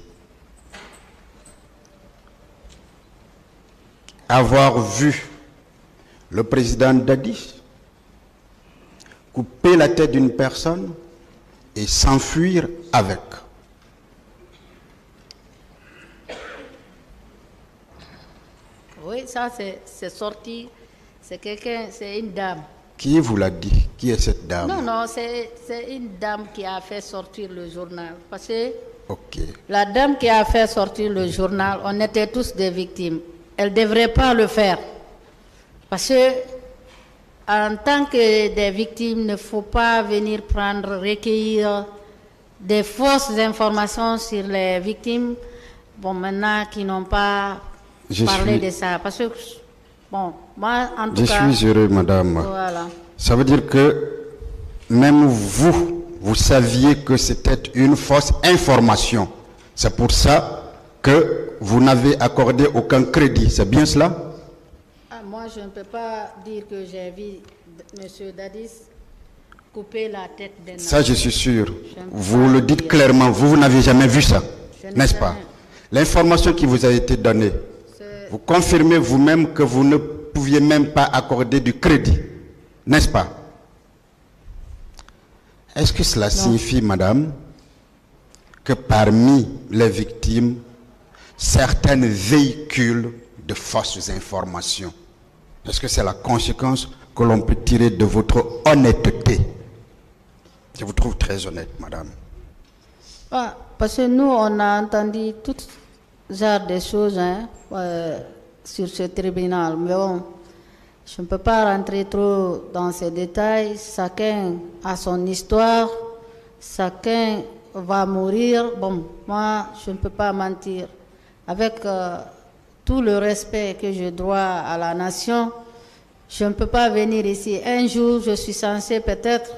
avoir vu le président Dadis couper la tête d'une personne et s'enfuir avec. Oui, ça c'est sorti. C'est quelqu'un, c'est une dame. Qui vous l'a dit? Qui est cette dame? Non, non, c'est une dame qui a fait sortir le journal. Parce que Ok. la dame qui a fait sortir le journal, on était tous des victimes. Elle ne devrait pas le faire. Parce que, en tant que des victimes, il ne faut pas venir recueillir des fausses informations sur les victimes, bon, maintenant, qui n'ont pas parlé de ça. Parce que, bon, moi, en tout Je cas... suis heureux, madame. Voilà. Ça veut dire que même vous, vous saviez que c'était une fausse information. C'est pour ça que vous n'avez accordé aucun crédit. C'est bien cela? Ah, moi, je ne peux pas dire que j'ai vu M. Dadis couper la tête d'un homme. Ça, je suis sûr. Je ne Vous peux le pas dites dire. clairement. Vous n'avez jamais vu ça, Je n'ai n'est-ce pas? jamais. L'information qui vous a été donnée, C'est- vous confirmez vous-même que vous ne pouviez même pas accorder du crédit, n'est-ce pas? Est-ce que cela signifie, madame, que parmi les victimes, certaines véhiculent de fausses informations? Est-ce que c'est la conséquence que l'on peut tirer de votre honnêteté? Je vous trouve très honnête, madame. Ah, parce que nous, on a entendu tout genre de choses hein, sur ce tribunal. Mais bon, je ne peux pas rentrer trop dans ces détails. Chacun a son histoire. Chacun va mourir. Bon, moi, je ne peux pas mentir. Avec tout le respect que je dois à la nation, je ne peux pas venir ici. Un jour, je suis censé peut-être,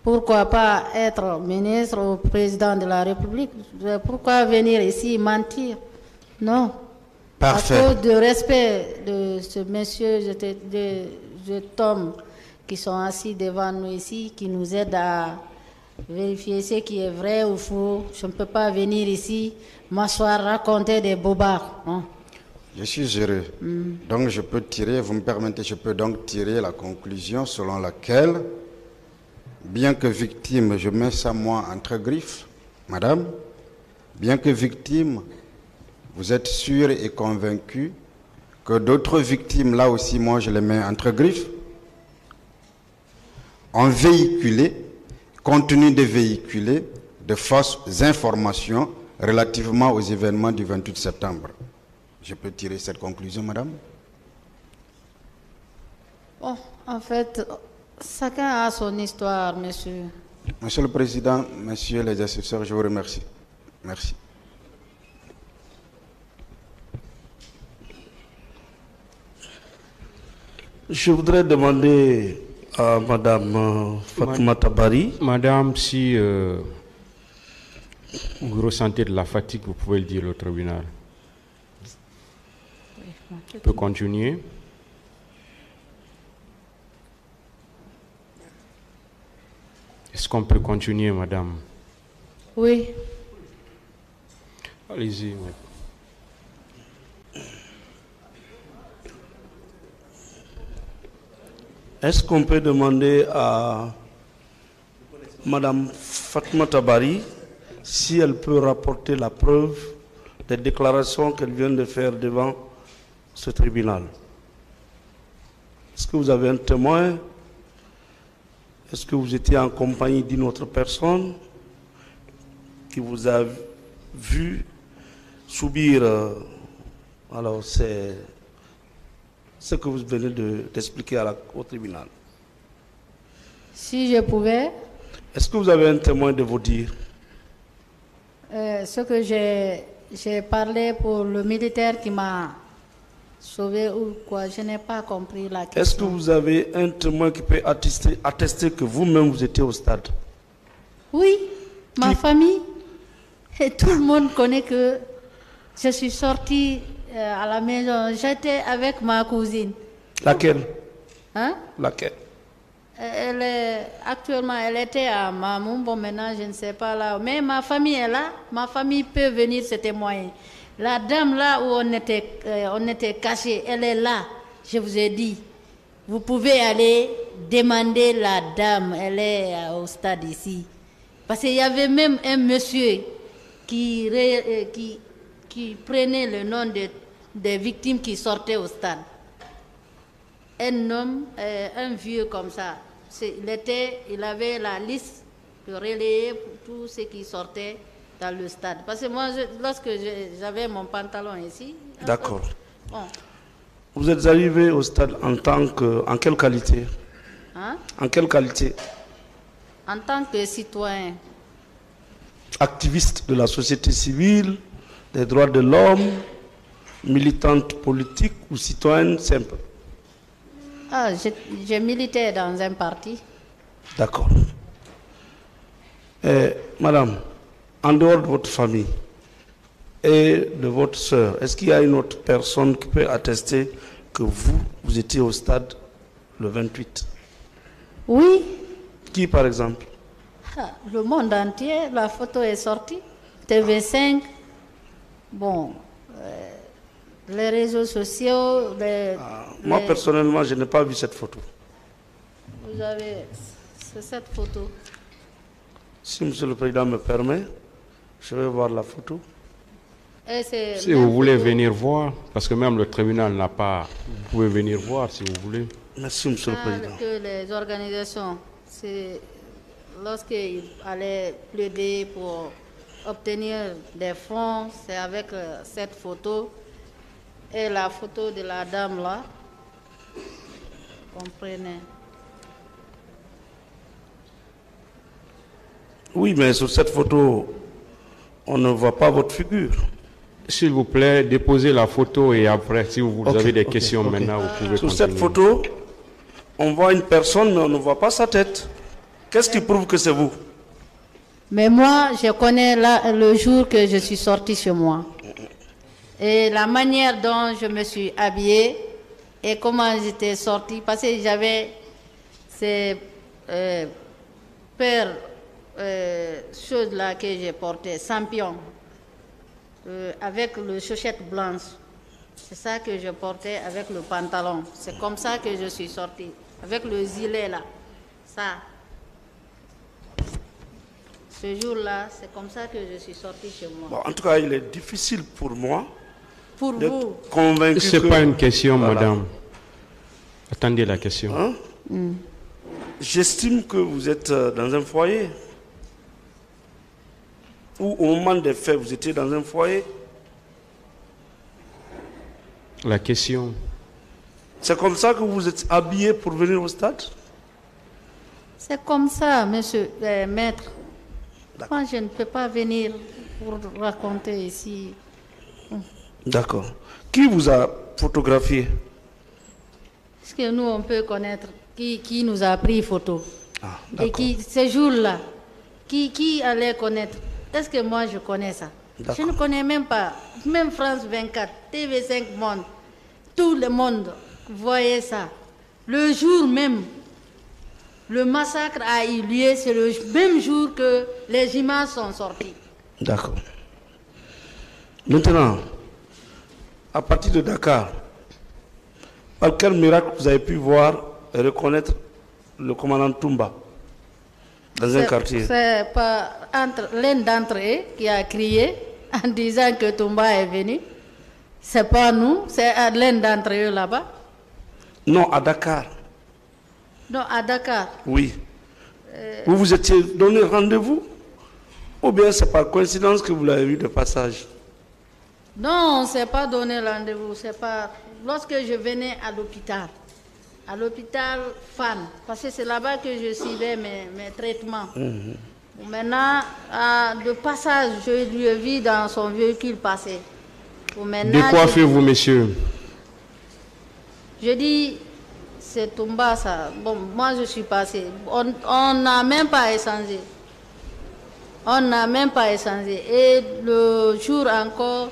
pourquoi pas être ministre ou président de la République. Pourquoi venir ici mentir? Non. Parfait. À cause du respect de ce monsieur, cet homme qui sont assis devant nous ici, qui nous aident à vérifier ce qui est vrai ou faux. Je ne peux pas venir ici, m'asseoir, raconter des bobards. Non. Je suis heureux. Donc je peux tirer, vous me permettez, je peux donc tirer la conclusion selon laquelle, bien que victime, je mets ça moi entre griffes, madame, bien que victime, vous êtes sûr et convaincu que d'autres victimes, là aussi moi je les mets entre griffes, ont véhiculé, continue de véhiculer de fausses informations relativement aux événements du 28 septembre. Je peux tirer cette conclusion, madame? Bon, en fait, chacun a son histoire, monsieur. Monsieur le Président, messieurs les assesseurs, je vous remercie. Merci. Je voudrais demander à madame Fatoumata Bari. Madame, si vous ressentez de la fatigue, vous pouvez le dire au tribunal. On peut continuer. Est-ce qu'on peut continuer, madame? Oui. Allez-y. Est-ce qu'on peut demander à madame Fatoumata Bari si elle peut rapporter la preuve des déclarations qu'elle vient de faire devant ce tribunal? Est-ce que vous avez un témoin? Est-ce que vous étiez en compagnie d'une autre personne qui vous a vu subir alors c'est ce que vous venez d'expliquer au tribunal? Si je pouvais. Est-ce que vous avez un témoin de vous dire? Ce que j'ai parlé pour le militaire qui m'a sauvé ou quoi, je n'ai pas compris la question. Est-ce que vous avez un témoin qui peut attester que vous-même vous étiez au stade? Oui, ma famille. Et tout le monde connaît que je suis sortie à la maison. J'étais avec ma cousine. Laquelle? Hein? Laquelle? Actuellement, elle était à Mamou. Bon, maintenant, je ne sais pas là. Mais ma famille est là. Ma famille peut venir se témoigner. La dame là où on était cachés, elle est là. Je vous ai dit. Vous pouvez aller demander la dame. Elle est au stade ici. Parce qu'il y avait même un monsieur qui prenait le nom des victimes qui sortaient au stade. Un homme, un vieux comme ça. Il avait la liste de relayer pour tous ceux qui sortaient dans le stade. Parce que moi, lorsque j'avais mon pantalon ici... D'accord. Bon. Vous êtes arrivé au stade en quelle qualité? Hein? En quelle qualité? En tant que citoyen. Activiste de la société civile, des droits de l'homme, militante politique ou citoyenne simple? Ah, j'ai milité dans un parti. D'accord. Madame, en dehors de votre famille et de votre sœur, est-ce qu'il y a une autre personne qui peut attester que vous étiez au stade le 28? Oui. Qui, par exemple? Le monde entier, la photo est sortie. TV5, bon, les réseaux sociaux. Moi, personnellement, je n'ai pas vu cette photo. Vous avez... C'est cette photo. Si Monsieur le Président me permet, je vais voir la photo. Si vous voulez venir voir, parce que même le tribunal n'a pas... Vous pouvez venir voir si vous voulez. Merci, Monsieur le Président. Que les organisations, lorsqu'ils allaient plaider pour obtenir des fonds, c'est avec cette photo et la photo de la dame là, comprenez. Oui, mais sur cette photo, on ne voit pas votre figure. S'il vous plaît, déposez la photo et après, si vous avez des questions maintenant, vous pouvez Sur continuer. cette photo, on voit une personne, mais on ne voit pas sa tête. Qu'est-ce qui prouve que c'est vous? Mais moi, je connais le jour que je suis sortie chez moi. Et la manière dont je me suis habillée et comment j'étais sortie, parce que j'avais ces paires choses-là que j'ai portées, Sampion, avec le chaussette blanche. C'est ça que je portais avec le pantalon. C'est comme ça que je suis sortie. Avec le gilet là. Ça. Ce jour-là, c'est comme ça que je suis sortie chez moi. Bon, en tout cas, il est difficile pour moi Pour d'être vous. convaincu Ce n'est que... pas une question, Voilà. madame. Attendez la question. Hein? J'estime que vous êtes dans un foyer. Ou au moment des faits, vous étiez dans un foyer. La question. C'est comme ça que vous êtes habillé pour venir au stade? C'est comme ça, monsieur, maître. Moi, je ne peux pas venir pour raconter ici. D'accord. Qui vous a photographié? Est-ce que nous, on peut connaître qui nous a pris photo? Ah, Et d'accord. qui, ces jours-là, qui allait connaître? Est-ce que moi, je connais ça? Je ne connais même pas. Même France 24, TV5 Monde, tout le monde voyait ça. Le jour même, le massacre a eu lieu, c'est le même jour que les images sont sorties. D'accord. Maintenant, à partir de Dakar, par quel miracle vous avez pu voir et reconnaître le commandant Toumba dans un quartier? C'est pas l'un d'entre eux qui a crié en disant que Toumba est venu. C'est pas nous, c'est l'un d'entre eux là-bas. Non, à Dakar. Non, à Dakar. Oui. Vous vous étiez donné rendez-vous? Ou bien c'est par coïncidence que vous l'avez vu de passage? Non, on ne s'est pas donné rendez-vous. C'est pas... Lorsque je venais à l'hôpital Fan, parce que c'est là-bas que je suivais mes traitements. Maintenant, de passage, je lui ai vu dans son véhicule passer. De quoi faites-vous, monsieur? Je dis, c'est Toumba ça. Bon, moi je suis passé. On n'a même pas échangé. On n'a même pas échangé. Et le jour encore,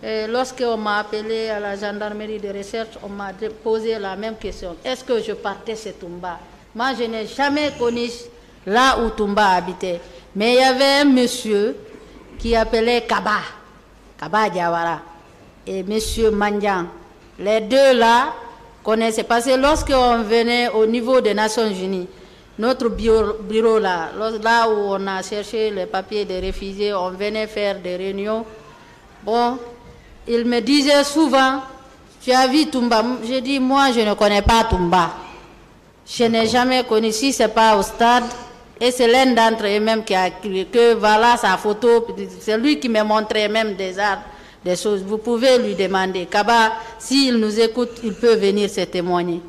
lorsqu'on m'a appelé à la gendarmerie de recherche, on m'a posé la même question. Est-ce que je partais chez Toumba? Moi, je n'ai jamais connu là où Toumba habitait. Mais il y avait un monsieur qui appelait Kaba Diawara, et monsieur Mandiang. Les deux là connaissaient. Parce que lorsqu'on venait au niveau des Nations Unies, notre bureau là, là où on a cherché les papiers des réfugiés, on venait faire des réunions. Bon, il me disait souvent, tu as vu Toumba? Je dis, moi je ne connais pas Toumba. Je n'ai jamais connu, si ce n'est pas au stade. Et c'est l'un d'entre eux même qui a écrit que voilà sa photo. C'est lui qui me montrait même des choses. Vous pouvez lui demander. Kaba, s'il nous écoute, il peut venir se témoigner.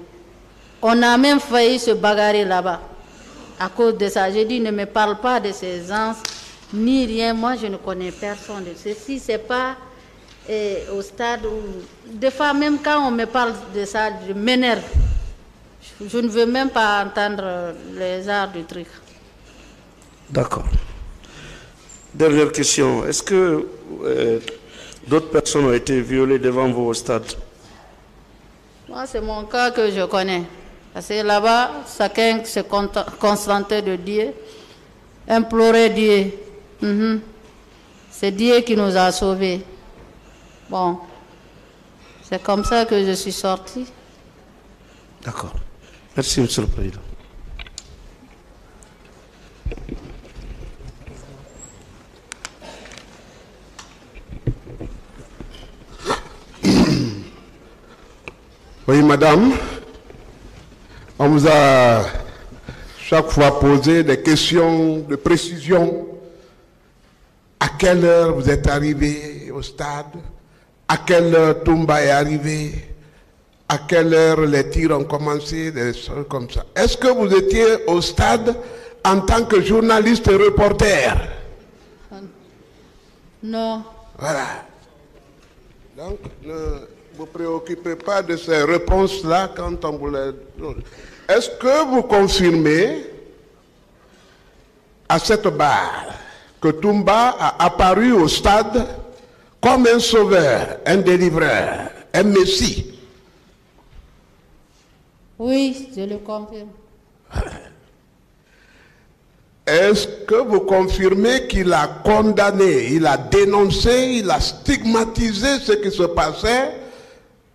On a même failli se bagarrer là-bas. À cause de ça, j'ai dit, ne me parle pas de ces gens, ni rien. Moi, je ne connais personne de ceci. C'est pas au stade où... Des fois, même quand on me parle de ça, je m'énerve. Je ne veux même pas entendre les arts du truc. D'accord. Dernière question. Est-ce que d'autres personnes ont été violées devant vous au stade? Moi, c'est mon cas que je connais. Parce que là-bas, chacun se contentait de Dieu, implorait Dieu. C'est Dieu qui nous a sauvés. Bon, c'est comme ça que je suis sortie. D'accord. Merci, Monsieur le Président. Oui, madame, on vous a chaque fois posé des questions de précision. À quelle heure vous êtes arrivé au stade? À quelle heure Toumba est arrivé? À quelle heure les tirs ont commencé? Des choses comme ça. Est-ce que vous étiez au stade en tant que journaliste et reporter? Non. Voilà. Donc, ne vous préoccupez pas de ces réponses-là quand on vous les donne. Est-ce que vous confirmez à cette barre que Toumba a apparu au stade comme un sauveur, un délivreur, un messie? Oui, je le confirme. Est-ce que vous confirmez qu'il a condamné, il a dénoncé, il a stigmatisé ce qui se passait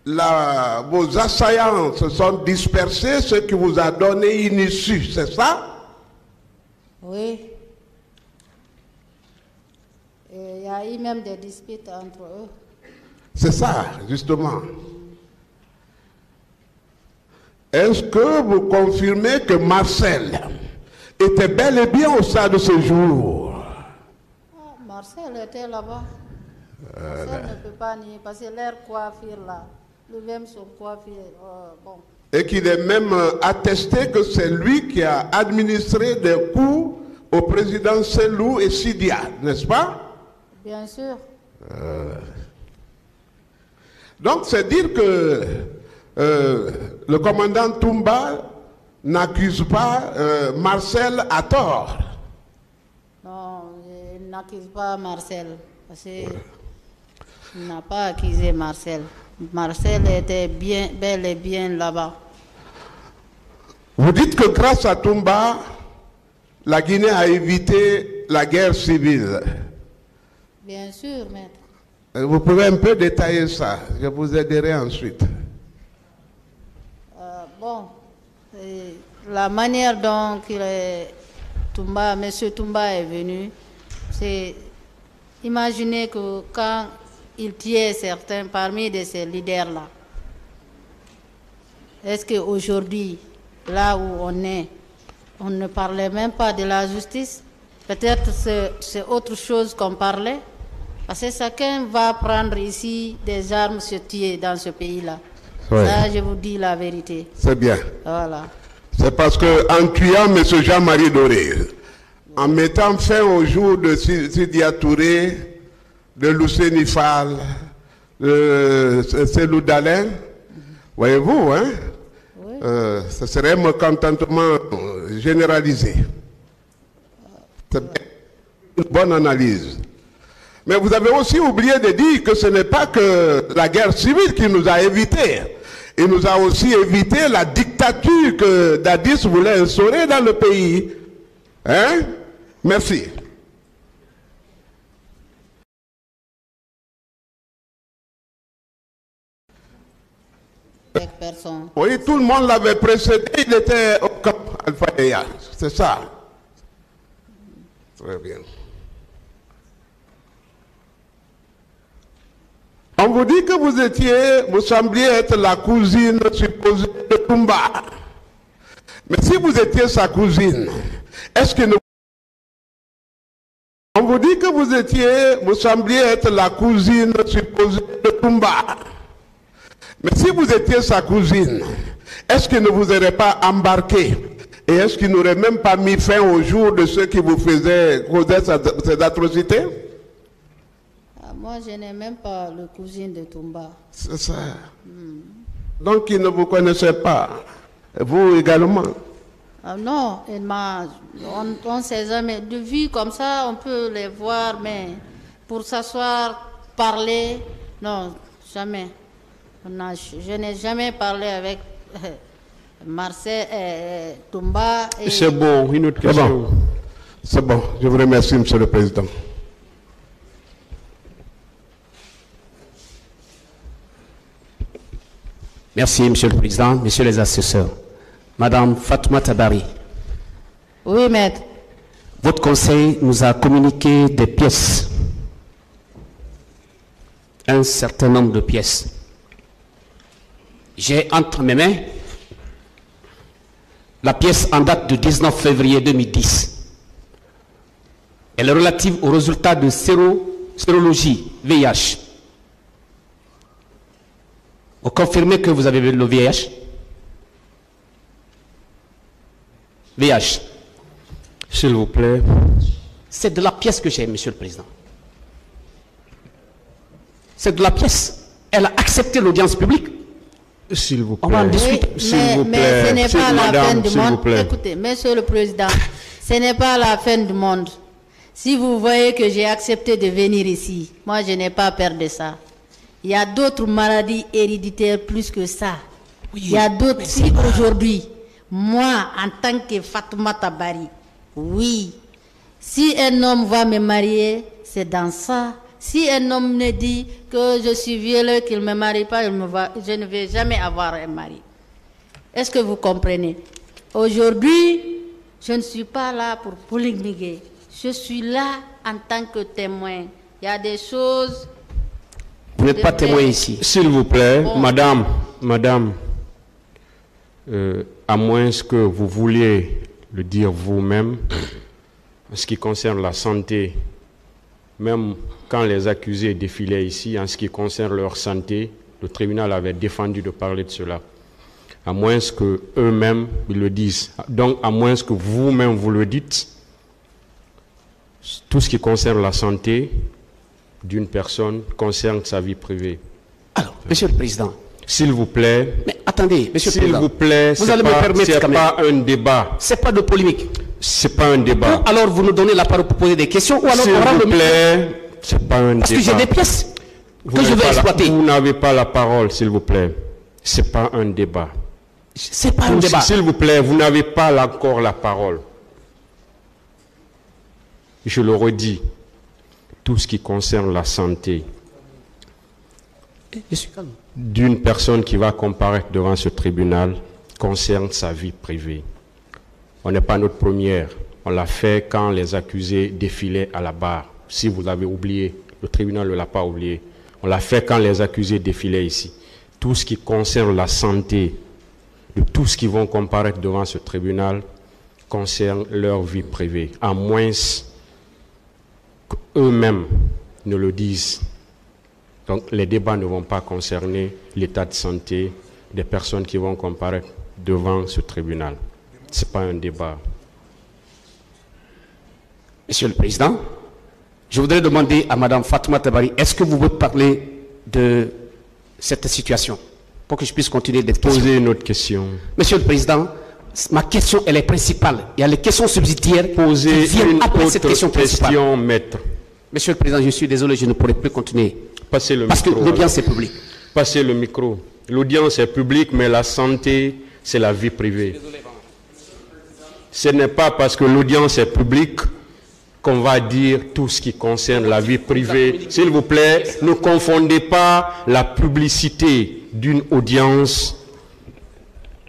vos assaillants se sont dispersés, ce qui vous a donné une issue, c'est ça? Oui. Il y a eu même des disputes entre eux. C'est ça, justement. Est-ce que vous confirmez que Marcel était bel et bien au sein de ce jour? Ah, Marcel était là-bas. Marcel ne peut pas nier parce que leur coiffure là, lui-même son coiffure, bon. Et qu'il est même attesté que c'est lui qui a administré des coups au président Selou et Sidia, n'est-ce pas? Bien sûr. Donc c'est dire que le commandant Toumba n'accuse pas Marcel à tort. Non, il n'accuse pas Marcel parce qu'il n'a pas accusé Marcel. Marcel était bien, bel et bien là-bas. Vous dites que grâce à Toumba, la Guinée a évité la guerre civile. Bien sûr, maître. Vous pouvez un peu détailler ça, je vous aiderai ensuite. Bon, la manière dont M. Toumba est venu, c'est imaginer que quand il tuait certains parmi de ces leaders-là, est-ce qu'aujourd'hui, là où on est, on ne parlait même pas de la justice? Peut-être c'est autre chose qu'on parlait. Parce que chacun va prendre ici des armes se tuer dans ce pays-là. Ouais. Ça, je vous dis la vérité. C'est bien. Voilà. C'est parce qu'en tuant M. Jean-Marie Doré, en mettant fin au jour de Sidia Touré, de Luceni Fall, de Selou Dalen, voyez-vous, hein? Oui. Ce serait un mécontentement généralisé. C'est une bonne analyse. Mais vous avez aussi oublié de dire que ce n'est pas que la guerre civile qui nous a évités. Il nous a aussi évité la dictature que Dadis voulait instaurer dans le pays. Hein? Merci. Oui, tout le monde l'avait précédé, il était au camp Alpha Eya. C'est ça. Très bien. On vous dit que vous sembliez être la cousine supposée de Toumba. Mais si vous étiez sa cousine, est-ce que on vous dit que vous sembliez être la cousine supposée de Toumba. Mais si vous étiez sa cousine, est-ce qu'il ne vous aurait pas embarqué? Et est-ce qu'il n'aurait même pas mis fin au jour de ceux qui vous faisaient causer ces atrocités? Moi, je n'ai même pas le cousin de Toumba. C'est ça. Donc, il ne vous connaissait pas. Vous également? Non, on ne sait jamais. De vue comme ça, on peut les voir, mais pour s'asseoir, parler, non, jamais. Je n'ai jamais parlé avec Marcel Toumba. C'est bon, une autre question. C'est bon, je vous remercie, Monsieur le Président. Merci, Monsieur le Président, Messieurs les assesseurs. Madame Fatouma Tabari. Oui, maître. Votre conseil nous a communiqué des pièces. Un certain nombre de pièces. J'ai entre mes mains la pièce en date du 19 février 2010. Elle est relative aux résultats de sérologie VIH. Vous confirmez que vous avez le VIH? VIH. S'il vous plaît. C'est de la pièce que j'ai, Monsieur le Président. C'est de la pièce. Elle a accepté l'audience publique. S'il vous plaît. On va en discuter. Mais ce n'est pas la fin du monde. Écoutez, Monsieur le Président, ce n'est pas la fin du monde. Si vous voyez que j'ai accepté de venir ici, moi je n'ai pas peur de ça. Il y a d'autres maladies héréditaires plus que ça. Oui, il y a d'autres. Si aujourd'hui, moi, en tant que Fatouma Tabari, oui, si un homme va me marier, c'est dans ça, Si un homme me dit que je suis violée, qu'il ne me marie pas, je ne vais jamais avoir un mari. Est-ce que vous comprenez? Aujourd'hui, je ne suis pas là pour polémiquer. Je suis là en tant que témoin. Il y a des choses... Vous n'êtes pas témoin ici. S'il vous plaît, Bon. madame, à moins que vous vouliez le dire vous-même, en ce qui concerne la santé, même quand les accusés défilaient ici, en ce qui concerne leur santé, le tribunal avait défendu de parler de cela. À moins que eux-mêmes le disent. Donc, à moins que vous-même vous le dites, tout ce qui concerne la santé d'une personne concerne sa vie privée. Alors, Monsieur le Président. S'il vous plaît. Mais attendez, Monsieur le S'il Président. vous plaît, vous allez me permettre c'est quand même. pas un débat. C'est pas de polémique. C'est pas un débat. Alors vous nous donnez la parole pour poser des questions ou alors S'il on rend vous le micro. plaît, c'est pas un Parce débat. que j'ai des pièces Vous que je n'avez vais pas la- exploiter. Vous n'avez pas la parole, s'il vous plaît. C'est pas un débat. C'est pas un débat. S'il vous plaît, vous n'avez pas encore la parole. Je le redis. Tout ce qui concerne la santé Je suis calme. d'une personne qui va comparaître devant ce tribunal concerne sa vie privée. On n'est pas notre première. On l'a fait quand les accusés défilaient à la barre. Si vous l'avez oublié, le tribunal ne l'a pas oublié. On l'a fait quand les accusés défilaient ici. Tout ce qui concerne la santé de tous qui vont comparaître devant ce tribunal concerne leur vie privée, à moins qu'eux-mêmes ne le disent. Donc les débats ne vont pas concerner l'état de santé des personnes qui vont comparaître devant ce tribunal. Ce n'est pas un débat. Monsieur le Président, je voudrais demander à Madame Fatouma Tabari, est-ce que vous pouvez parler de cette situation pour que je puisse continuer d'être question. Posez une autre question. Monsieur le Président, ma question elle est principale. Il y a les questions subsidiaires Posez qui viennent une après cette autre question principale. question, maître. Monsieur le Président, je suis désolé, je ne pourrai plus continuer. Passez le Parce que micro. l'audience est publique. Passez le micro. L'audience est publique, mais la santé, c'est la vie privée. Ce n'est pas parce que l'audience est publique qu'on va dire tout ce qui concerne la vie privée. S'il vous plaît, ne confondez pas la publicité d'une audience.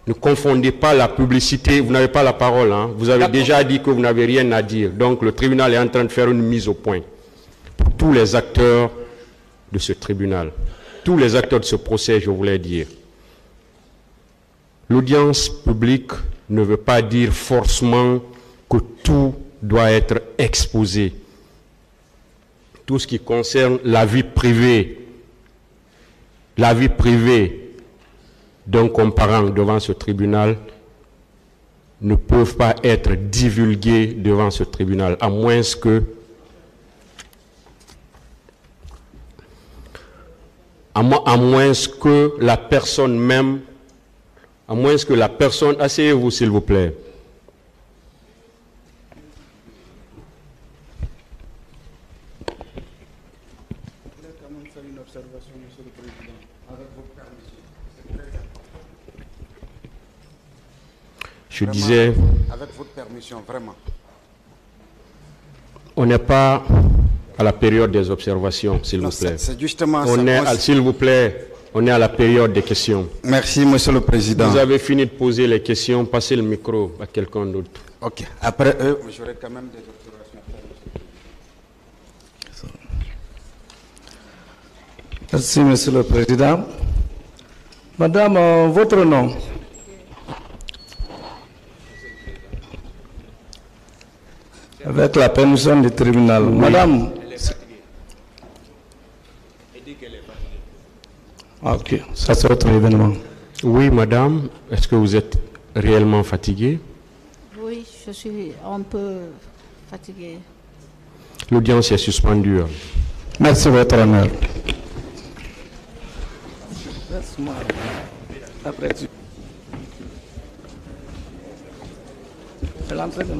Ne confondez pas la publicité. Vous n'avez pas la parole. Hein. Vous avez déjà dit que vous n'avez rien à dire. Donc le tribunal est en train de faire une mise au point. Pour tous les acteurs de ce tribunal, tous les acteurs de ce procès, je voulais dire. L'audience publique ne veut pas dire forcément que tout doit être exposé. Tout ce qui concerne la vie privée d'un comparant devant ce tribunal ne peuvent pas être divulgués devant ce tribunal, à moins que la personne même, asseyez-vous s'il vous plaît. Je disais, Avec votre permission, vraiment. on n'est pas à la période des observations, s'il vous plaît. C'est justement On est, ça. s'il vous plaît, on est à la période des questions. Merci, Monsieur le Président. Vous avez fini de poser les questions, passez le micro à quelqu'un d'autre. Ok. Après eux, j'aurai quand même des observations. Merci, Monsieur le Président. Madame, votre nom? Avec la permission du tribunal. Madame. Ok, ça c'est autre événement. Oui, madame, est-ce que vous êtes réellement fatiguée? Oui, je suis un peu fatiguée. L'audience est suspendue. Merci, votre honneur. Après, tu... C'est l'entrée de